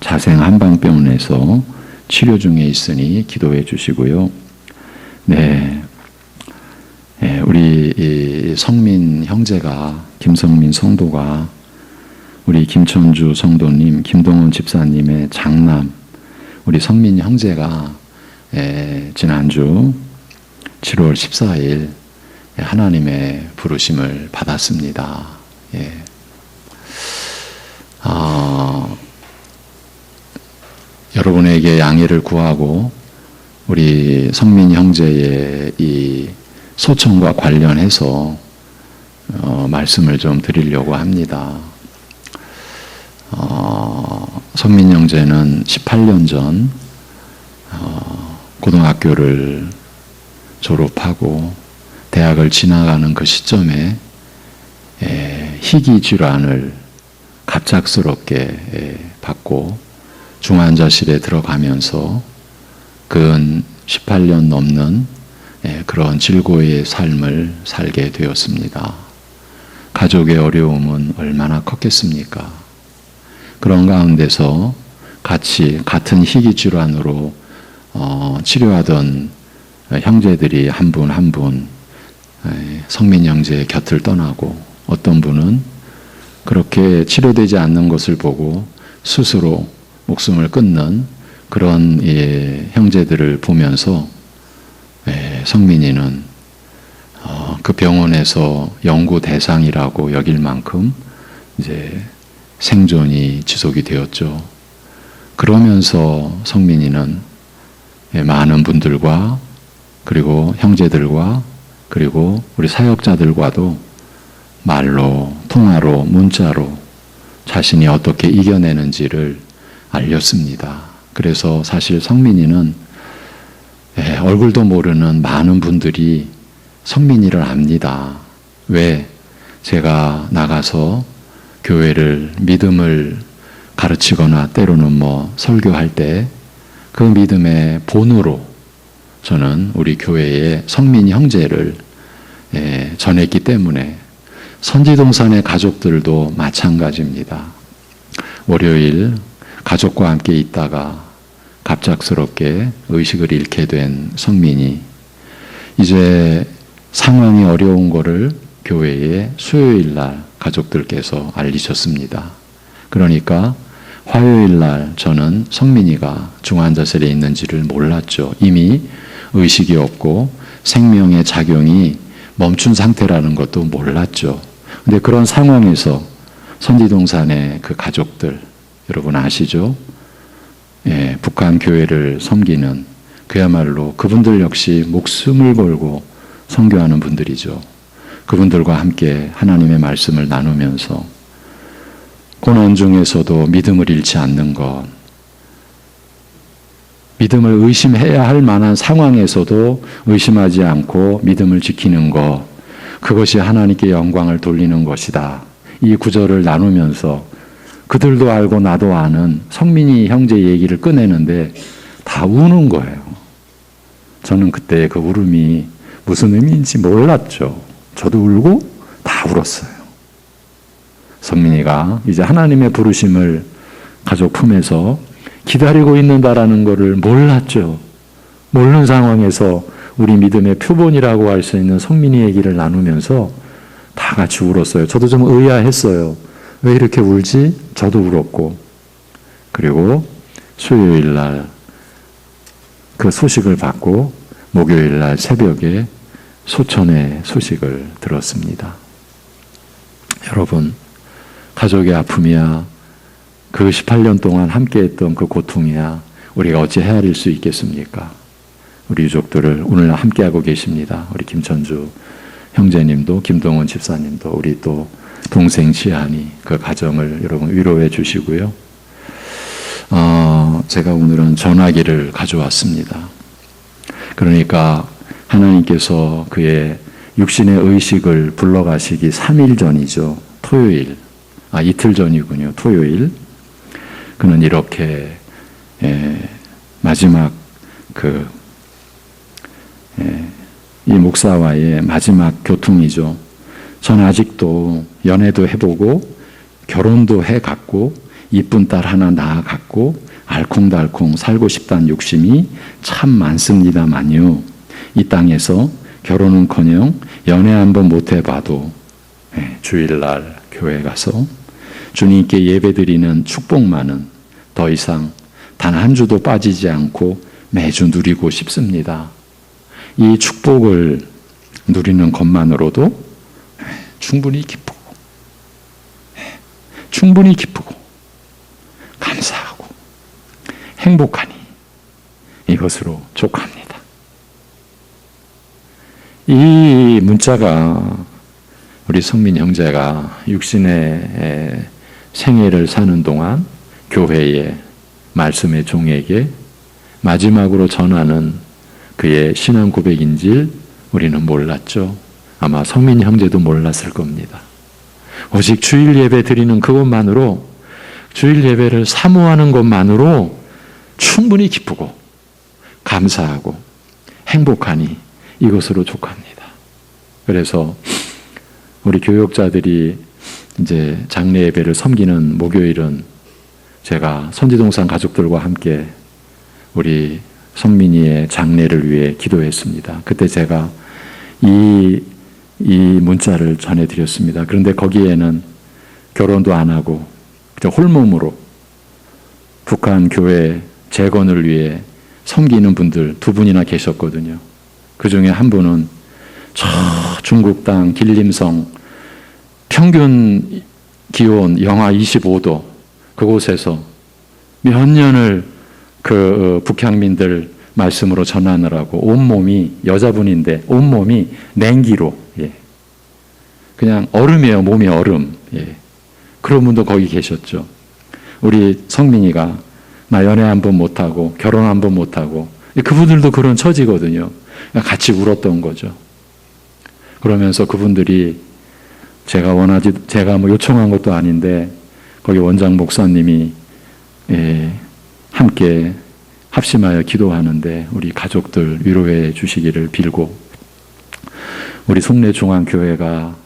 Speaker 1: 자생 한방병원에서 치료 중에 있으니 기도해 주시고요. 우리 성민 형제가, 김성민 성도가 우리 김천주 성도님, 김동원 집사님의 장남 우리 성민 형제가 지난주 7월 14일 하나님의 부르심을 받았습니다. 여러분에게 양해를 구하고 우리 성민 형제의 이 소청과 관련해서 말씀을 좀 드리려고 합니다. 성민 형제는 18년 전 고등학교를 졸업하고 대학을 지나가는 그 시점에 희귀 질환을 갑작스럽게 받고 중환자실에 들어가면서 근 18년 넘는 그런 질고의 삶을 살게 되었습니다. 가족의 어려움은 얼마나 컸겠습니까? 그런 가운데서 같은 희귀 질환으로 치료하던 형제들이 한 분 한 분 성민 형제의 곁을 떠나고, 어떤 분은 그렇게 치료되지 않는 것을 보고 스스로 목숨을 끊는 그런 형제들을 보면서 성민이는 그 병원에서 연구 대상이라고 여길 만큼 이제 생존이 지속이 되었죠. 그러면서 성민이는 많은 분들과, 그리고 형제들과, 그리고 우리 사역자들과도 말로, 통화로, 문자로 자신이 어떻게 이겨내는지를 알렸습니다. 그래서 사실 성민이는 얼굴도 모르는 많은 분들이 성민이를 압니다. 왜? 제가 나가서 교회를, 믿음을 가르치거나 때로는 설교할 때 그 믿음의 본으로 저는 우리 교회의 성민 형제를 전했기 때문에, 선지동산의 가족들도 마찬가지입니다. 월요일 가족과 함께 있다가 갑작스럽게 의식을 잃게 된 성민이 이제 상황이 어려운 거를 교회에 수요일 날 가족들께서 알리셨습니다. 그러니까 화요일 날 저는 성민이가 중환자실에 있는지를 몰랐죠. 이미 의식이 없고 생명의 작용이 멈춘 상태라는 것도 몰랐죠. 근데 그런 상황에서 선지동산의 그 가족들, 여러분 아시죠? 북한 교회를 섬기는, 그야말로 그분들 역시 목숨을 걸고 선교하는 분들이죠. 그분들과 함께 하나님의 말씀을 나누면서 고난 중에서도 믿음을 잃지 않는 것, 믿음을 의심해야 할 만한 상황에서도 의심하지 않고 믿음을 지키는 것, 그것이 하나님께 영광을 돌리는 것이다. 이 구절을 나누면서 그들도 알고 나도 아는 성민이 형제 얘기를 꺼내는데 다 우는 거예요. 저는 그때 그 울음이 무슨 의미인지 몰랐죠. 저도 울고 다 울었어요. 성민이가 이제 하나님의 부르심을 가족 품에서
Speaker 2: 기다리고 있는다라는 것을 몰랐죠. 모르는 상황에서 우리 믿음의 표본이라고 할 수 있는 성민이 얘기를 나누면서 다 같이 울었어요. 저도 좀 의아했어요. 왜 이렇게 울지? 저도 울었고. 그리고 수요일 날 그 소식을 받고 목요일 날 새벽에 소천의 소식을 들었습니다. 여러분, 가족의 아픔이야, 그 18년 동안 함께했던 그 고통이야 우리가 어찌 헤아릴 수 있겠습니까? 우리 유족들을 오늘 함께하고 계십니다. 우리 김천주 형제님도, 김동원 집사님도, 우리 또 동생 시안이 그 가정을 여러분 위로해 주시고요. 제가 오늘은 전화기를 가져왔습니다. 그러니까 하나님께서 그의 육신의 의식을 불러가시기 3일 전이죠. 토요일. 이틀 전이군요. 토요일. 그는 이렇게 마지막 이 목사와의 마지막 교통이죠. 전 아직도 연애도 해보고 결혼도 해갔고 이쁜 딸 하나 낳아갔고 알콩달콩 살고 싶다는 욕심이 참 많습니다만요. 이 땅에서 결혼은커녕 연애 한번 못 해봐도 주일날 교회 가서 주님께 예배드리는 축복만은 더 이상 단 한 주도 빠지지 않고 매주 누리고 싶습니다. 이 축복을 누리는 것만으로도 충분히 기쁘고 감사하고 행복하니 이것으로 족합니다. 이 문자가 우리 성민 형제가 육신의 생애를 사는 동안 교회에 말씀의 종에게 마지막으로 전하는 그의 신앙 고백인지 우리는 몰랐죠. 아마 성민 형제도 몰랐을 겁니다. 오직 주일 예배 드리는 그것만으로, 주일 예배를 사모하는 것만으로 충분히 기쁘고 감사하고 행복하니 이것으로 족합니다. 그래서 우리 교역자들이 이제 장례 예배를 섬기는 목요일은 제가 선지동산 가족들과 함께 우리 성민이의 장례를 위해 기도했습니다. 그때 제가 이 문자를 전해드렸습니다. 그런데 거기에는 결혼도 안 하고 홀몸으로 북한 교회 재건을 위해 섬기는 분들 2분이나 계셨거든요. 그 중에 한 분은 저 중국 땅 길림성 평균 기온 영하 25도 그곳에서 몇 년을 그 북향민들 말씀으로 전하느라고 온몸이, 여자분인데 온몸이 냉기로, 그냥 얼음이에요. 몸이 얼음. 그런 분도 거기 계셨죠. 우리 성민이가 나 연애 한 번 못하고 결혼 한 번 못하고, 그분들도 그런 처지거든요. 같이 울었던 거죠. 그러면서 그분들이 제가 요청한 것도 아닌데 거기 원장 목사님이 함께 합심하여 기도하는데 우리 가족들 위로해 주시기를 빌고, 우리 송내중앙교회가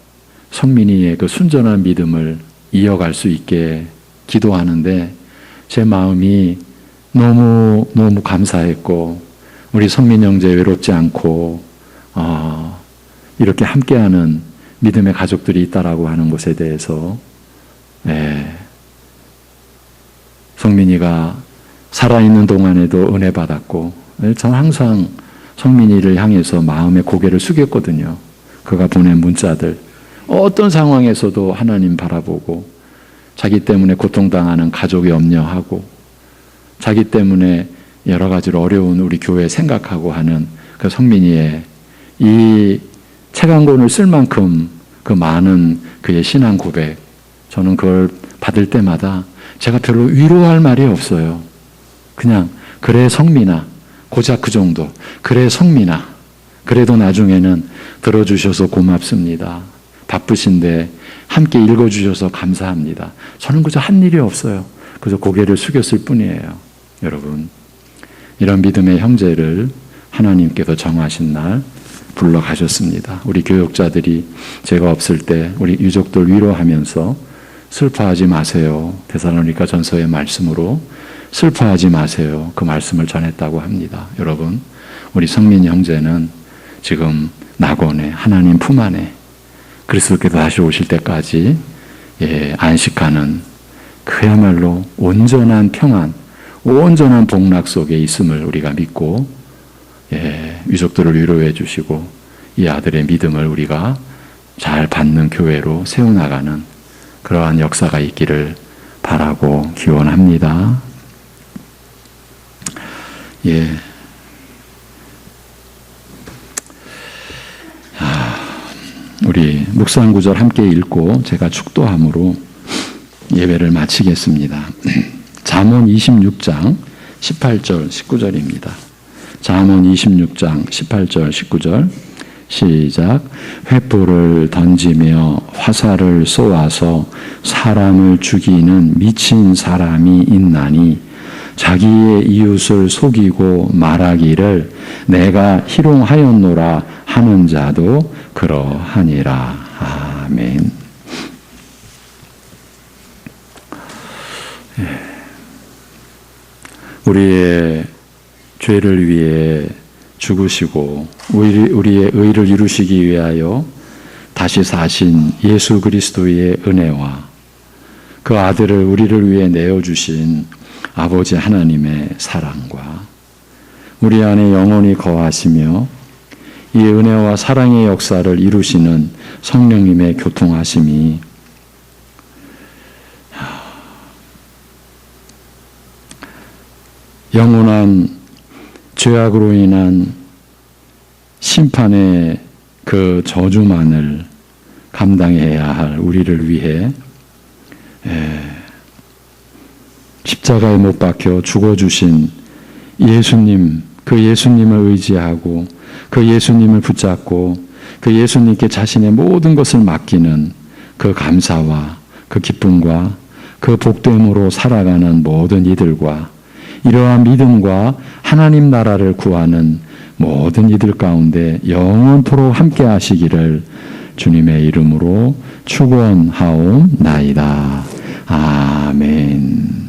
Speaker 2: 성민이의 그 순전한 믿음을 이어갈 수 있게 기도하는데 제 마음이 너무 감사했고, 우리 성민 형제 외롭지 않고 이렇게 함께하는 믿음의 가족들이 있다라고 하는 것에 대해서 성민이가 살아있는 동안에도 은혜 받았고, 저는 항상 성민이를 향해서 마음의 고개를 숙였거든요. 그가 보낸 문자들, 어떤 상황에서도 하나님 바라보고, 자기 때문에 고통당하는 가족이 염려하고, 자기 때문에 여러 가지로 어려운 우리 교회 생각하고 하는 그 성민이의 이 책 한 권을 쓸 만큼 그 많은 그의 신앙 고백, 저는 그걸 받을 때마다 제가 별로 위로할 말이 없어요. 그냥 그래 성민아, 고작 그 정도. 그래 성민아, 그래도 나중에는 들어주셔서 고맙습니다. 바쁘신데 함께 읽어주셔서 감사합니다. 저는 그저 한 일이 없어요. 그저 고개를 숙였을 뿐이에요. 여러분, 이런 믿음의 형제를 하나님께서 정하신 날 불러가셨습니다. 우리 교역자들이 제가 없을 때 우리 유족들 위로하면서 슬퍼하지 마세요. 데살로니가 전서의 말씀으로
Speaker 1: 슬퍼하지 마세요. 그 말씀을 전했다고 합니다. 여러분, 우리 성민 형제는 지금 낙원에 하나님 품 안에 그리스도께서 다시 오실 때까지 안식하는 그야말로 온전한 평안, 온전한 복락 속에 있음을 우리가 믿고 유족들을 위로해 주시고 이 아들의 믿음을 우리가 잘 받는 교회로 세워나가는 그러한 역사가 있기를 바라고 기원합니다. 우리 묵상 구절 함께 읽고 제가 축도함으로 예배를 마치겠습니다. 잠언 26장 18절 19절입니다. 잠언 26장 18절 19절 시작. 횃불을 던지며 화살을 쏘아서 사람을 죽이는 미친 사람이 있나니 자기의 이웃을 속이고 말하기를 내가 희롱하였노라 하는 자도 그러하니라. 아멘. 우리의 죄를 위해 죽으시고 우리의 의를 이루시기 위하여 다시 사신 예수 그리스도의 은혜와 그 아들을 우리를 위해 내어주신 아버지 하나님의 사랑과 우리 안에 영원히 거하시며 이 은혜와 사랑의 역사를 이루시는 성령님의 교통하심이 영원한 죄악으로 인한 심판의 그 저주만을 감당해야 할 우리를 위해 십자가에 못 박혀 죽어주신 예수님, 그 예수님을 의지하고 그 예수님을 붙잡고 그 예수님께 자신의 모든 것을 맡기는 그 감사와 그 기쁨과 그 복됨으로 살아가는 모든 이들과 이러한 믿음과 하나님 나라를 구하는 모든 이들 가운데 영원토록 함께 하시기를 주님의 이름으로 축원하옵나이다. 아멘.